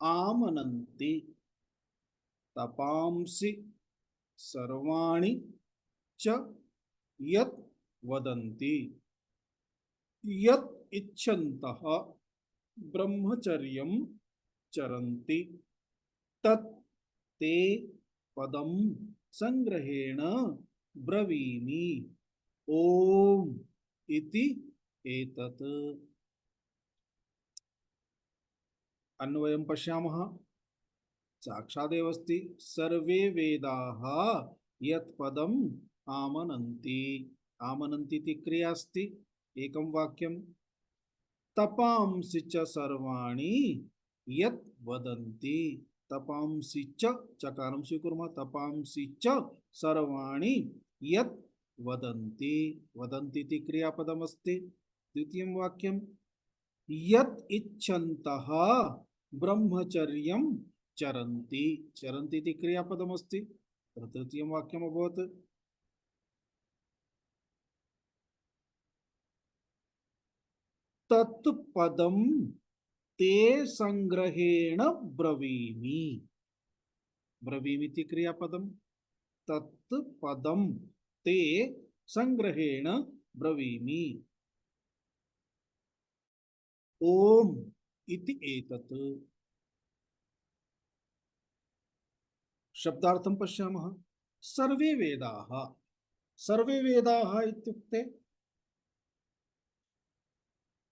आमनन्ति तपांसि सर्वाणि च यत् वदन्ति यत् इच्छन्तः ब्रह्मचर्यं चरन्ति तत् ते पदं संग्रहेण ब्रवीमि। ओम इति एतत्। अन्वयं पश्यामः। साक्षादेव अस्ति सर्वे वेदाः यत् पदम् आमनन्ति। आमनन्ति इति क्रिया अस्ति, एकं वाक्यं। तपांसि च सर्वाणि यत् वदन्ति। तपांसि च चकारं स्वीकुर्मः। तपांसि च सर्वाणि यत् वदन्ति। वदन्ति इति क्रियापदमस्ति। द्वितीयं वाक्यं यत् इच्छन्तः ब्रह्मचर्यं चरन्ति। चरन्ति इति क्रियापदमस्ति। तृतीयं वाक्यम् अभवत्। तत् पदं ते संग्रहेण ब्रवीमि। ब्रवीमिति क्रियापदम, तत्पदम ते संग्रहेण ब्रवीमि। ओम इति एतत्। शब्दार्थं पश्यामः। सर्वे वेदाः, सर्वे वेदाः इत्युक्ते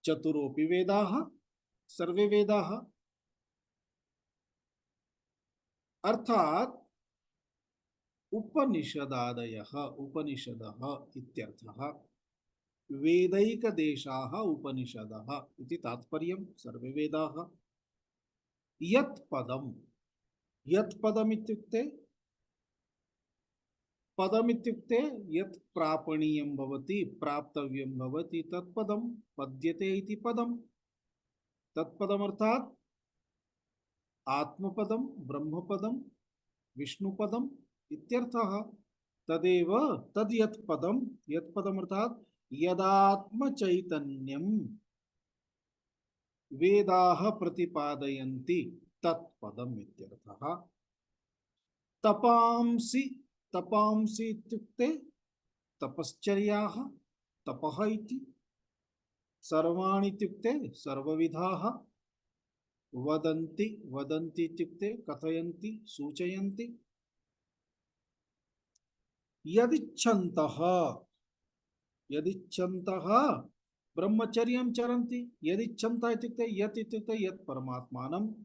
चतुरोऽपि वेदाः, सर्वे वेदाः अर्थात उपनिषदादयः, उपनिषदः इत्यर्थः। वेदैकदेशाः उपनिषदः इति तात्पर्यं। सर्वे वेदाः। यत् पदम्, यत् पदम् इत्युक्ते, पदम् इत्युक्ते यत् प्रापणीयं भवति, प्राप्तव्यं भवति, तत्पदं पद्यते इति पदम्। तत्पदम् अर्थात् आत्मपदं, ब्रह्मपदं, विष्णुपदम् इत्यर्थः। तदेव तद् यत् पदं, यत् पदम् अर्थात् यदात्मचैतन्यं वेदाः प्रतिपादयन्ति तत्पदम् इत्यर्थः। तपांसि, तपांसि इत्युक्ते तपश्चर्याः, तपः इति। सर्वाणि इत्युक्ते सर्वविधाः। वदन्ति, वदन्ति इत्युक्ते कथयन्ति, सूचयन्ति। यदिच्छन्तः, यदिच्छन्तः ब्रह्मचर्यं चरन्ति। यदिच्छन्तः इत्युक्ते यत् इत्युक्ते यत् परमात्मानं,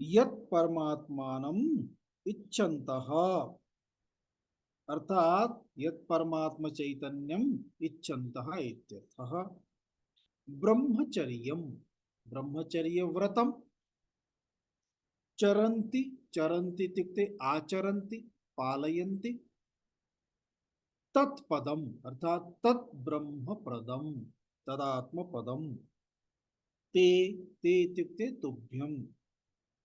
यत् परमात्मानं इच्छन्तः अर्थात यत् परमात्म चैतन्यम् इच्छन्तः इत्यर्थः। ब्रह्मचर्यं, ब्रह्मचर्य व्रतं। चरन्ति, चरन्ति इत्युक्ते आचरन्ति, पालयन्ति। तत्पदम् अर्थात तत् ब्रह्मप्रदं, तदात्मपदं। ते, ते इत्युक्ते तुभ्यं।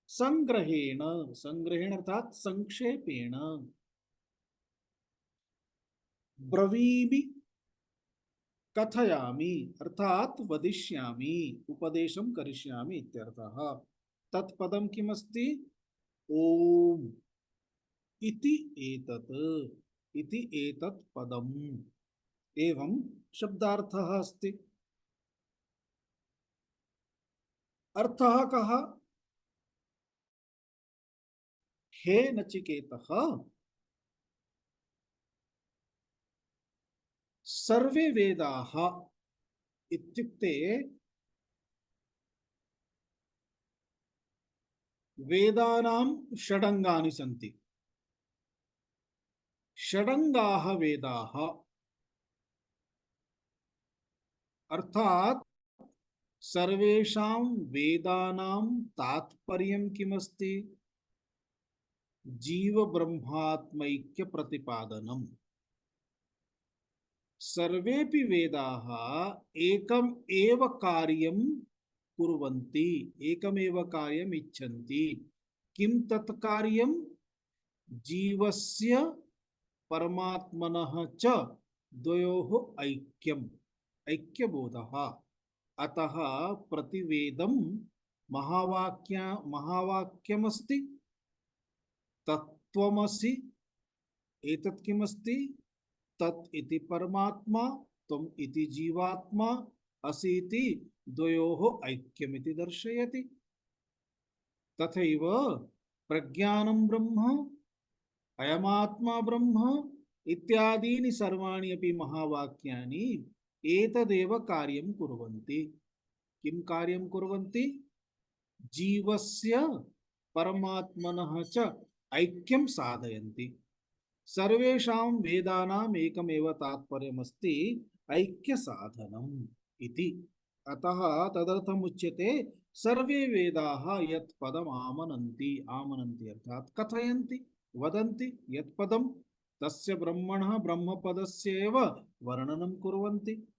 संग्रहेण, संग्रहेण अर्थात संक्षेपेण। ब्रवीमि, कथयामि अर्थात वदिष्यामि, उपदेशं करिष्यामि इत्यर्थः। तत्पदं किमस्ति? ओम इति एतत्, इति एतत् पदम्। एवं शब्दार्थः अस्ति। अर्थः कः? हे नचिकेतः, सर्वे वेदाः इत्युक्ते वेदानां षडङ्गानि सन्ति। षडङ्गाः वेदाः अर्थात सर्वेषां वेदानां तात्पर्यं किमस्ति? जीव ब्रह्मात्मैक्य प्रतिपादनम्। सर्वेपि वेदाः एकम् एव कार्यं कुर्वन्ति, एकमेव कार्यम् इच्छन्ति। किं तत् कार्यं? जीवस्य परमात्मनः च द्वयोः ऐक्यम्, ऐक्यबोधः। अतः प्रतिवेदं महावाक्यमस्ति। तत्त्वमसि, एतत् किमस्ति? तत् इति परमात्मा, त्वम् इति जीवात्मा, असि इति द्वयोः ऐक्यमिति दर्शयति। तथैव प्रज्ञानं ब्रह्म, अयमात्मा ब्रह्म इत्यादीनि सर्वाणि अपि महावाक्यानि एतदेव कार्यं कुर्वन्ति। किं कार्यं कुर्वन्ति? जीवस्य परमात्मनः च ऐक्यं साधयन्ति। सर्वेषां वेदानाम् एकमेव तात्पर्यमस्ति ऐक्य साधनम् इति। अतः तदर्थम् उच्यते सर्वे वेदाः यत् पदम् आमनन्ति, आमनन्ति अर्थात कथयन्ति, वदन्ति। यत् पदं तस्य ब्रह्मणः ब्रह्मपदस्य एव वर्णनं कुर्वन्ति।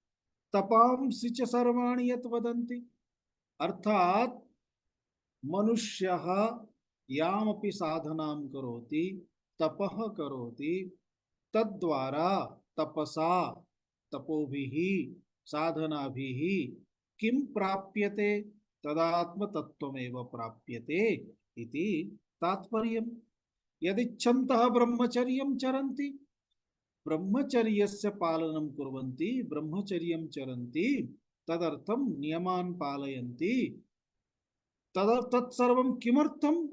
तपांसि च सर्वाणि यत् वदन्ति अर्थात मनुष्यः यामपि साधनां करोति, तपः करोति, तद्द्वारा तपसा, तपोभिः, साधनाभिः किं प्राप्यते? तदात्मतत्त्वमेव प्राप्यते इति तात्पर्यम्। यदिच्छन्तः ब्रह्मचर्यं चरन्ति, ब्रह्मचर्यस्य पालनं कुर्वन्ति, ब्रह्मचर्यं चरन्ति, तदर्थं नियमान् पालयन्ति, तत्सर्वं किमर्थं?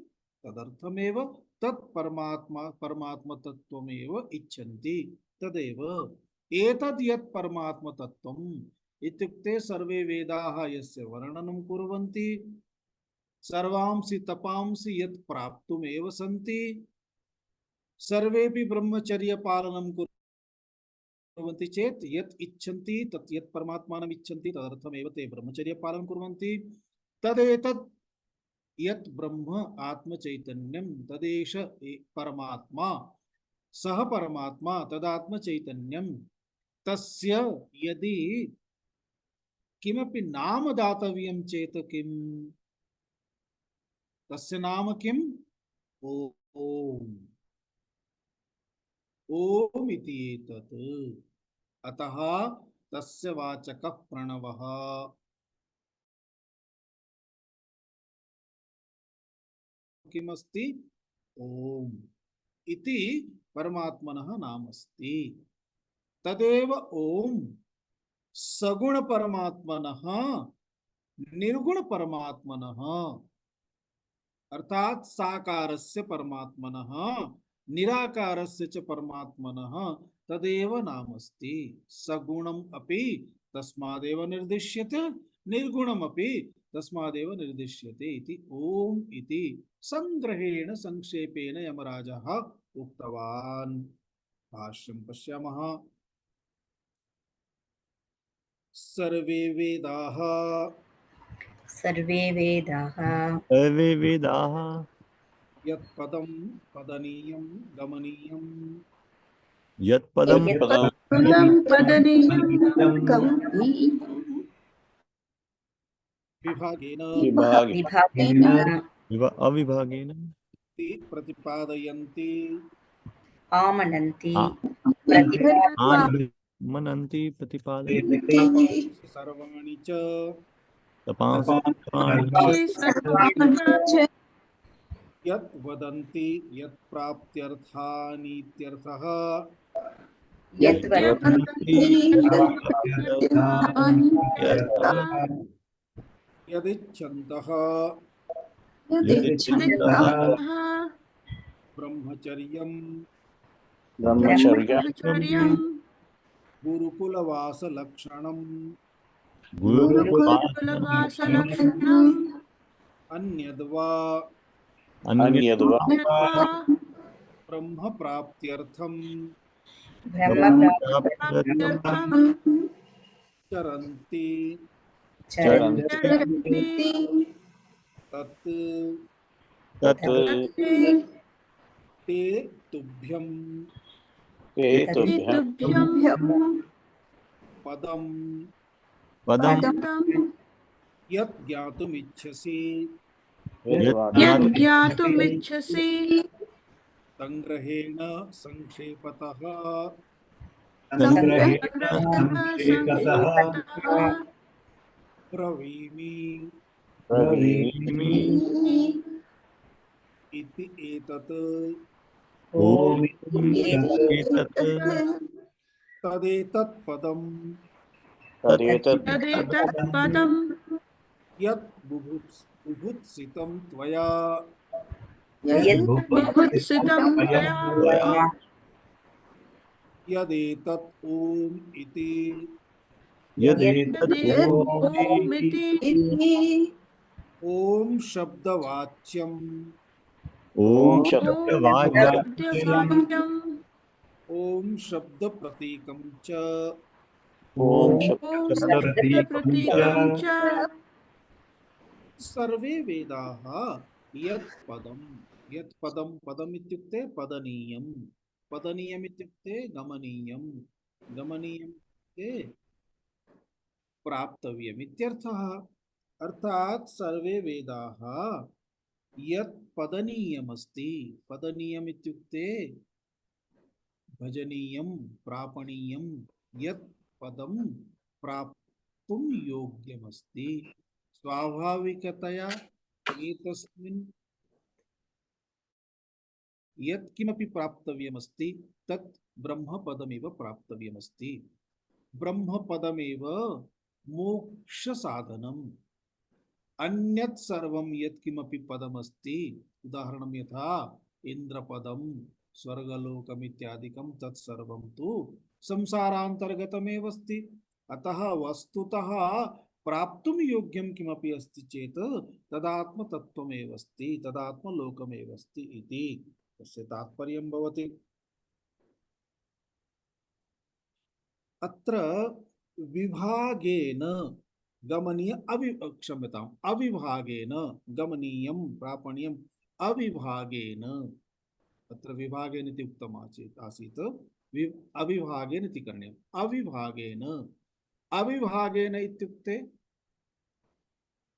तदर्थमेव तत् परमात्मा तत्त्वमेव इच्छन्ति। तदेव एतद् यत् परमात्म तत्त्वम् इत्युक्ते सर्वे वेदाः यस्य वर्णनं कुर्वन्ति, सर्वांसि तपांसि यत् प्राप्तुमेव सन्ति, सर्वेपि ब्रह्मचर्य पालनं कुर्वन्ति चेत् यत् इच्छन्ति तत् यत् परमात्मानं इच्छन्ति तदर्थमेव ते ब्रह्मचर्य पालनं कुर्वन्ति। तदेतत् यत् ब्रह्म आत्मचैतन्यं तदेष परमात्मा, सः परमात्मा तदात्मचैतन्यं, तस्य यदि किमपि नाम दातव्यं चेत् किम्? तस्य नाम किम्? ओम। ओम इति एतत्। अतः तस्य वाचकः प्रणवः। किमस्ति? ओम इति परमात्मनः नाम अस्ति। तदेव ओम सगुण परमात्मनः निर्गुण परमात्मनः अर्थात साकारस्य परमात्मनः निराकारस्य च परमात्मनः तदेव नामस्ति। सगुणम् अपि तस्मादेव निर्दिश्यते, निर्गुणम् अपि तस्मादेव निर्दिश्यते इति ओम इति संग्रहेण संक्षेपेण यमराजः उक्तवान्। भाष्यं पश्यामः। सर्वे वेदाः सर्वे वेदाः सर्वे वेदाः यत्पदं पदनीयं गमनीयं यत्पदं यत्पदं पदं पदनीयं विभागेन विभागेन अविभागेन प्रतिपादयन्ति आमनन्ति आ- आमनन्ति प्रतिपादयन्ति सर्वाणि च तपांसि यत् वदन्ति यत् प्राप्त्यर्थानीत्यर्थः यदिच्छन्तः ब्रह्मचर्यं ब्रह्मचर्यं गुरुकुलवासलक्षणम् गुरुकुलवासलक्षणम् अन्यद्वा अन्यद्वा ब्रह्म प्राप्त्यर्थं ब्रह्मप्राप्त्यर्थं चरन्ति चरन्ति तत् तत् ते तुभ्यं तुभ्यं पदं पदं यत् ज्ञातुमिच्छसि यत् ज्ञातुमिच्छसि संग्रहेण संक्षेपतः संक्षेपतः ब्रवीमि इति एतत् ओम एतत् तदेतत् पदं तदेतत् तदेतत् पदं यत् बुभुत्सितं त्वया बुभुत्सितं त्वया यदेतत् ओम इति यदेतत् ओम इति ओम शब्दवाच्यम् ओम शब्दवाच्यम् ओम शब्द प्रतीकं च ओम ओम शब्दप्रतीकं च सर्वे वेदाः यत् पदं पदम् इत्युक्ते पदनीयं, पदनीयम् इत्युक्ते गमनीयं, गमनीयम् इत्युक्ते प्राप्तव्यम् इत्यर्थः। अर्थात् सर्वे वेदाः यत् पदनीयमस्ति, पदनीयम् इत्युक्ते भजनीयं प्रापणीयं यत् पदं प्राप्तुं योग्यमस्ति। स्वाभाविकतया एतस्मिन् यत् किमपि प्राप्तव्यमस्ति तत् ब्रह्मपदमेव प्राप्तव्यमस्ति। ब्रह्मपदमेव मोक्षसाधनम्। अन्यत् सर्वं यत् किमपि पदमस्ति, उदाहरणं यथा इंद्रपदं, स्वर्गलोकमित्यादिकं तत्सर्वं तु संसारान्तर्गतमेव अस्ति। अतः वस्तुतः प्राप्तुं योग्यं किमपि अस्ति चेत् तदात्मतत्त्वमेव अस्ति, तदात्मलोकमेव अस्ति इति तस्य तात्पर्यं भवति। अत्र विभागेन गमनीय क्षम्यताम् अविभागेन गमनीयं प्रापणीयम् अविभागेन, अत्र विभागेन इति उक्तम् आसीत्, अविभागेन इति करणीयम्। अविभागेन, अविभागेन इत्युक्ते,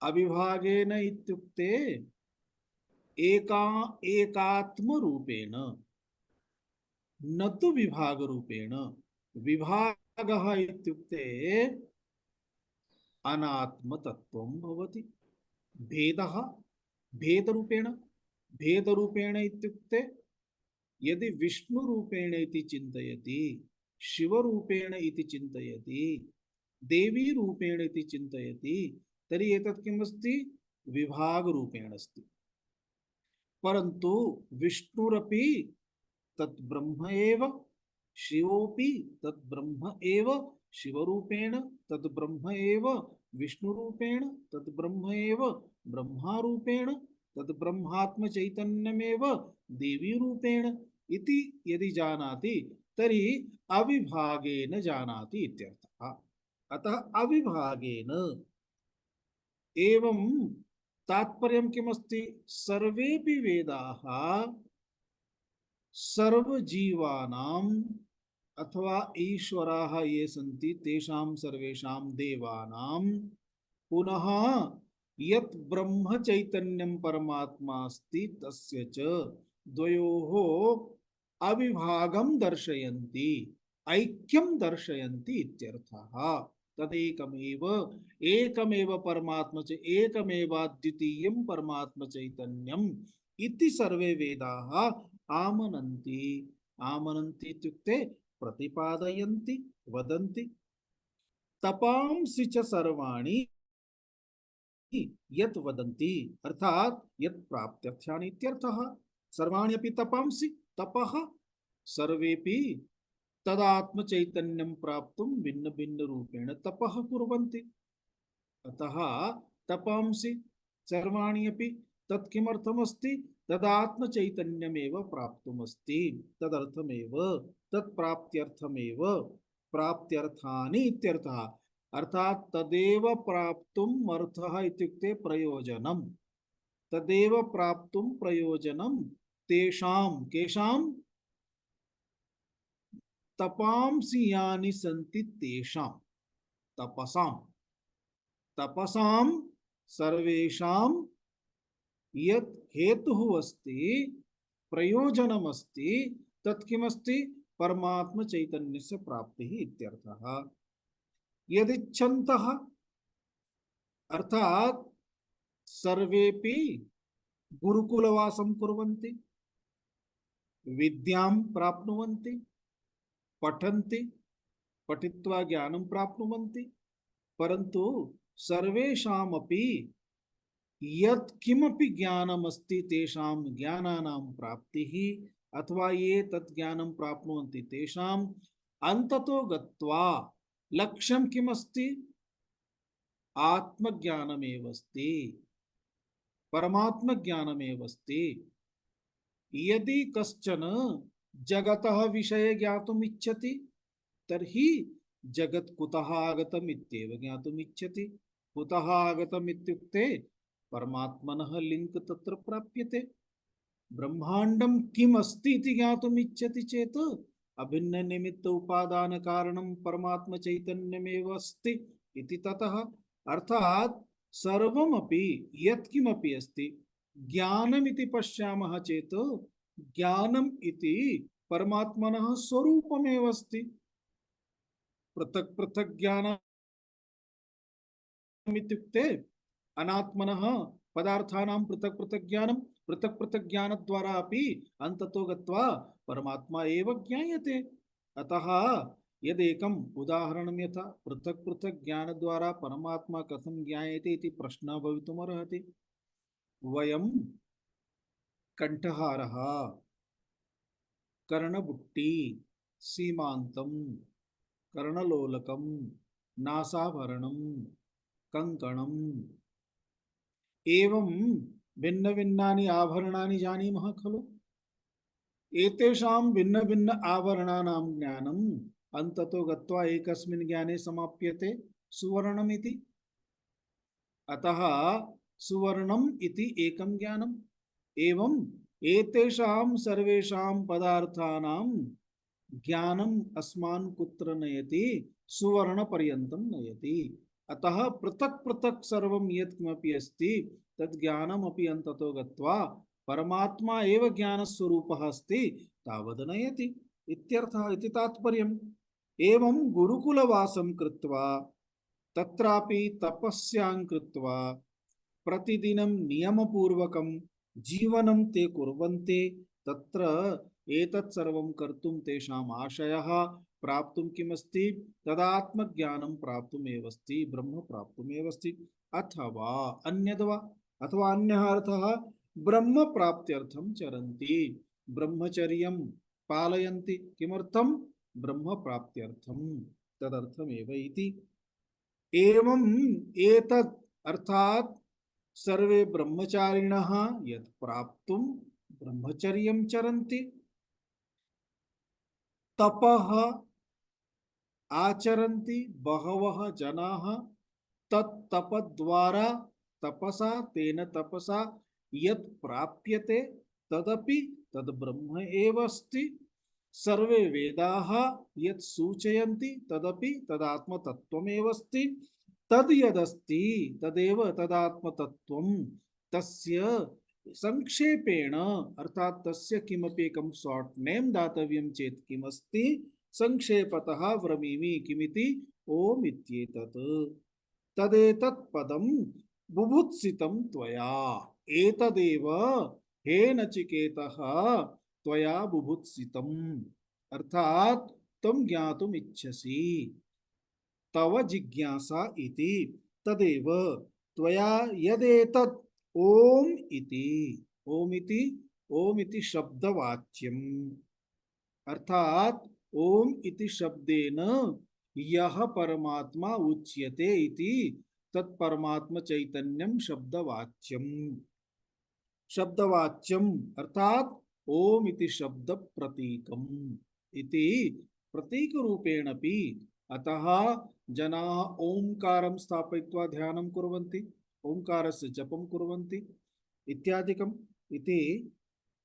अविभागेन इत्युक्ते एकात्मरूपेण, न तु विभागरूपेण। विभागः इत्युक्ते अनात्मतत्त्वं भवति। भेदः भेदरूपेण, भेदरूपेण इत्युक्ते यदि विष्णुरूपेण इति चिन्तयति, शिवरूपेण इति चिन्तयति, देवीरूपेण इति चिन्तयति, तर्हि एतत् किम् अस्ति? विभागरूपेण अस्ति। परन्तु विष्णुरपि तत् ब्रह्म एव, शिवोऽपि तत् ब्रह्म एव, शिवरूपेण तत् ब्रह्म एव, विष्णुरूपेण तत् ब्रह्म एव, ब्रह्मारूपेण तत् ब्रह्मात्मचैतन्यमेव, देवीरूपेण इति यदि जानाति तर्हि अविभागेन जानाति इत्यर्थः। अतः अविभागेन एवं तात्पर्यं किमस्ति? सर्वेपि वेदाः सर्वजीवानाम् अथवा ईश्वराः ये सन्ति तेषां सर्वेषां देवानां पुनः यत् ब्रह्म चैतन्यं परमात्मा अस्ति तस्य च द्वयोः अविभागं दर्शयन्ति, ऐक्यं दर्शयन्ति इत्यर्थः। तदेकमेव, एकमेव परमात्मा च एकमेवाद्वितीयं परमात्मा चैतन्यम् इति सर्वे वेदाः आमनन्ति। आमनन्ति इत्युक्ते प्रतिपादयन्ति, वदन्ति। तपांसि च सर्वाणि यत् वदन्ति, अर्थात यत् प्राप्त्यर्थानि इत्यर्थः। सर्वाणि अपि तपांसि, तपः सर्वेपि तदात्म चैतन्यं प्राप्तुं भिन्न भिन्न रूपेण तपः कुर्वन्ति। अतः तपांसि सर्वाणि अपि तत् किमर्थमस्ति? तदात्म चैतन्यमेव प्राप्तुमस्ति, तदर्थमेव, तत्प्राप्त्यर्थमेव, प्राप्त्यर्थानि इत्यर्थः। अर्थात तदेव प्राप्तुम् अर्थः इत्युक्ते प्रयोजनम्, तदेव प्राप्तुं प्रयोजनं तेषां, केषां? तपांसि यानि सन्ति तेषां, तपसां, तपसां सर्वेषां यत् हेतुः अस्ति, प्रयोजनमस्ति, तत् किमस्ति? परमात्म चैतन्यस्य प्राप्तिः इत्यर्थः। यदिच्छन्तः अर्थात सर्वेपि गुरुकुलवासं कुर्वन्ति, विद्यां प्राप्नुवन्ति, पठन्ति, पठित्वा ज्ञानं प्राप्नुवन्ति, परन्तु सर्वेषामपि यत् किमपि ज्ञानमस्ति तेषां ज्ञानानां प्राप्तिः अथवा ये तत् ज्ञानं प्राप्नुवन्ति तेषाम् अन्ततो गत्वा लक्ष्यं किमस्ति? आत्मज्ञानमेव अस्ति, परमात्मज्ञानमेव अस्ति। यदि कश्चन जगतः विषये ज्ञातुम् इच्छति तर्हि जगत् कुतः आगतम् इत्येव ज्ञातुम् इच्छति। कुतः आगतम् इत्युक्ते परमात्मनः लिङ्क् तत्र प्राप्यते। ब्रह्माण्डं किम् अस्ति इति ज्ञातुम् इच्छति चेत् अभिन्न निमित्त उपादान कारणं परमात्म चैतन्यमेव अस्ति इति ततः। अर्थात सर्वमपि यत् किमपि अस्ति ज्ञानमिति पश्यामः चेत् ज्ञानम् इति परमात्मनः स्वरूपमेव अस्ति। पृथक् पृथक् ज्ञानम् इत्युक्ते अनात्मनः पदार्थानां पृथक् पृथक् ज्ञानं पृथक् पृथक् ज्ञानद्वारा अपि अन्ततो गत्वा परमात्मा एव ज्ञायते। अतः यदेकम् उदाहरणं यथा पृथक् पृथक् ज्ञानद्वारा परमात्मा कथं ज्ञायते इति प्रश्नः भवितुमर्हति। वयं कंठहारः, कर्णबुट्टी, सीमांतं, कर्णलोलकं, नासाभरणं, कंकणम् एवं भिन्न भिन्नानि आभरणानि जानीमः खलु। एतेषां भिन्न भिन्न आभरणानां ज्ञानम् अन्ततो गत्वा एकस्मिन् ज्ञाने समाप्यते, सुवर्णमिति। अतः सुवर्णम् इति एकं ज्ञानम्। एवं एतेषां सर्वेषां पदार्थानां ज्ञानम् अस्मान् कुत्र नयति, सुवर्णपर्यन्तं नयति। अतः पृथक् पृथक् सर्वं यत् किमपि अस्ति तद् ज्ञानमपि अन्ततो गत्वा परमात्मा एव ज्ञानस्वरूपः अस्ति तावद् नयति इत्यर्थः इति तात्पर्यम्। एवं गुरुकुलवासं कृत्वा तत्रापि तपस्यां कृत्वा प्रतिदिनं नियमपूर्वकं जीवनं ते कुर्वन्ति। तत्र एतत् सर्वं कर्तुं तेषाम् आशयः प्राप्तुं किमस्ति, तदात्मज्ञानं प्राप्तुमेव अस्ति, ब्रह्म प्राप्तुमेव अस्ति। अथवा अन्यद्वा, अथवा अन्यः अर्थः ब्रह्म प्राप्त्यर्थं चरन्ति, ब्रह्मचर्यं पालयन्ति। किमर्थं? ब्रह्म प्राप्त्यर्थं, तदर्थमेव इति। एवं एतत् अर्थात् सर्वे ब्रह्मचारिणः यत् प्राप्तुं ब्रह्मचर्यं चरन्ति, तपः आचरन्ति बहवः जनाः। तत् तपद्वारा तपसा तेन तपसा यत् प्राप्यते तदपि तद् ब्रह्म एव अस्ति। सर्वे वेदाः यत् सूचयन्ति तदपि तदात्मतत्त्वमेव अस्ति। तद् यदस्ति तदेव तदात्मतत्त्वं। तस्य संक्षेपेण अर्थात तस्य किमपि एकं शॉर्ट नेम दातव्यं चेत् किमस्ति, संक्षेपतः व्रमीमि किमिति, ओम इत्येतत्। तदेतत् पदं बुभुत्सितं त्वया, एतदेव हे नचिकेतः त्वया बुभुत्सितम्, अर्थात तुम ज्ञातुम इच्छसि, तव जिज्ञासा इति। तदेव त्वया यदेतत् ओम इति, ओम इति शब्दवाच्यम्, अर्थात ओम इति शब्देन यह परमात्मा उच्यते इति तत्परमात्म चैतन्यम शब्दवाच्यम्। शब्दवाच्यम् अर्थात ओम इति शब्द प्रतीकम् इति प्रतीक रूपेणपि। अतः जनाः ओंकारं स्थापयित्वा ध्यानं कुर्वन्ति, ओंकारस्य जपं कुर्वन्ति इत्यादिकम् इति।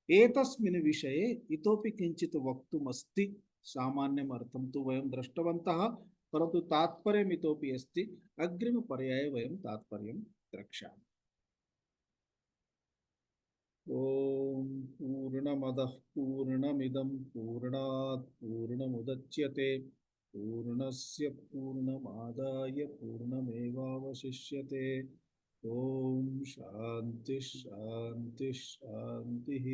एतस्मिन् विषये इतोपि किञ्चित् वक्तुमस्ति। सामान्यम् अर्थं तु वयं दृष्टवन्तः, परन्तु तात्पर्यम् इतोपि अस्ति। अग्रिमपर्याये वयं तात्पर्यं द्रक्ष्यामः। ॐ पूर्णमदः पूर्णमिदं पूर्णात् पूर्णमुदच्यते पूर्णस्य पूर्णमादाय पूर्णमेवावशिष्यते। ॐ शान्ति शान्ति शान्तिः।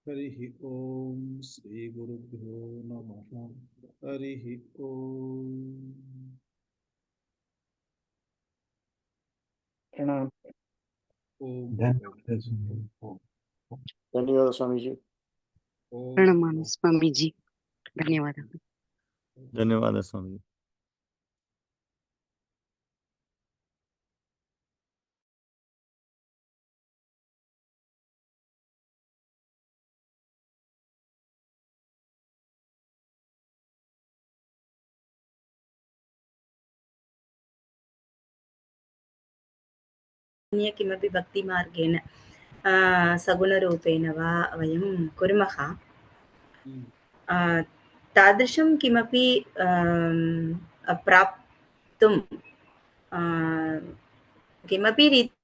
हरिः ॐ श्री गुरुभ्यो नमः। हरिः ॐ। प्रणाम। ॐ धन्यवाद स्वामी जी। प्रणमामि स्वामीजी, धन्यवादः। धन्यवाद स्वामी जी। अन्य किमपि भक्तिमार्गेण सगुणरूपेण वा वयं कुर्मः, तादृशं किमपि प्राप्तुं किमपि रीत्या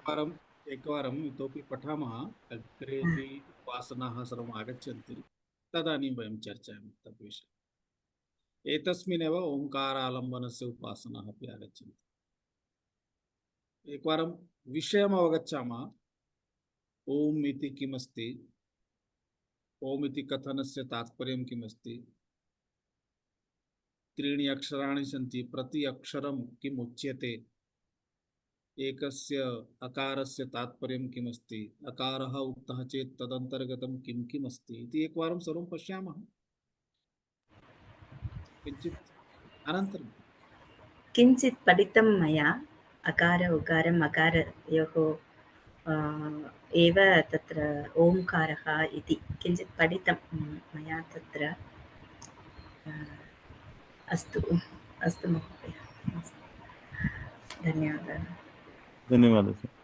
एकवारम् इतोपि पठामः, अग्रेपि वासनाः सर्वम् आगच्छन्ति, तदानीं वयं चर्चयामः तद्विषये। एतस्मिन्नेव ओङ्कारालम्बनस्य उपासनाः अपि आगच्छन्ति। एकवारं विषयम् अवगच्छामः। ओम् इति किमस्ति, ओम् इति कथनस्य तात्पर्यं किमस्ति, त्रीणि अक्षराणि सन्ति, प्रति अक्षरं किम् उच्यते, एकस्य अकारस्य तात्पर्यं किमस्ति, अकारः उक्तः चेत् तदन्तर्गतं किं किम् अस्ति इति एकवारं सर्वं पश्यामः। किञ्चित् अनन्तरं किञ्चित् पठितं मया अकार उकार मकारयोः एव तत्र ओङ्कारः इति किञ्चित् पठितं मया तत्र। अस्तु अस्तु महोदय, धन्यवादः। धन्यवादः।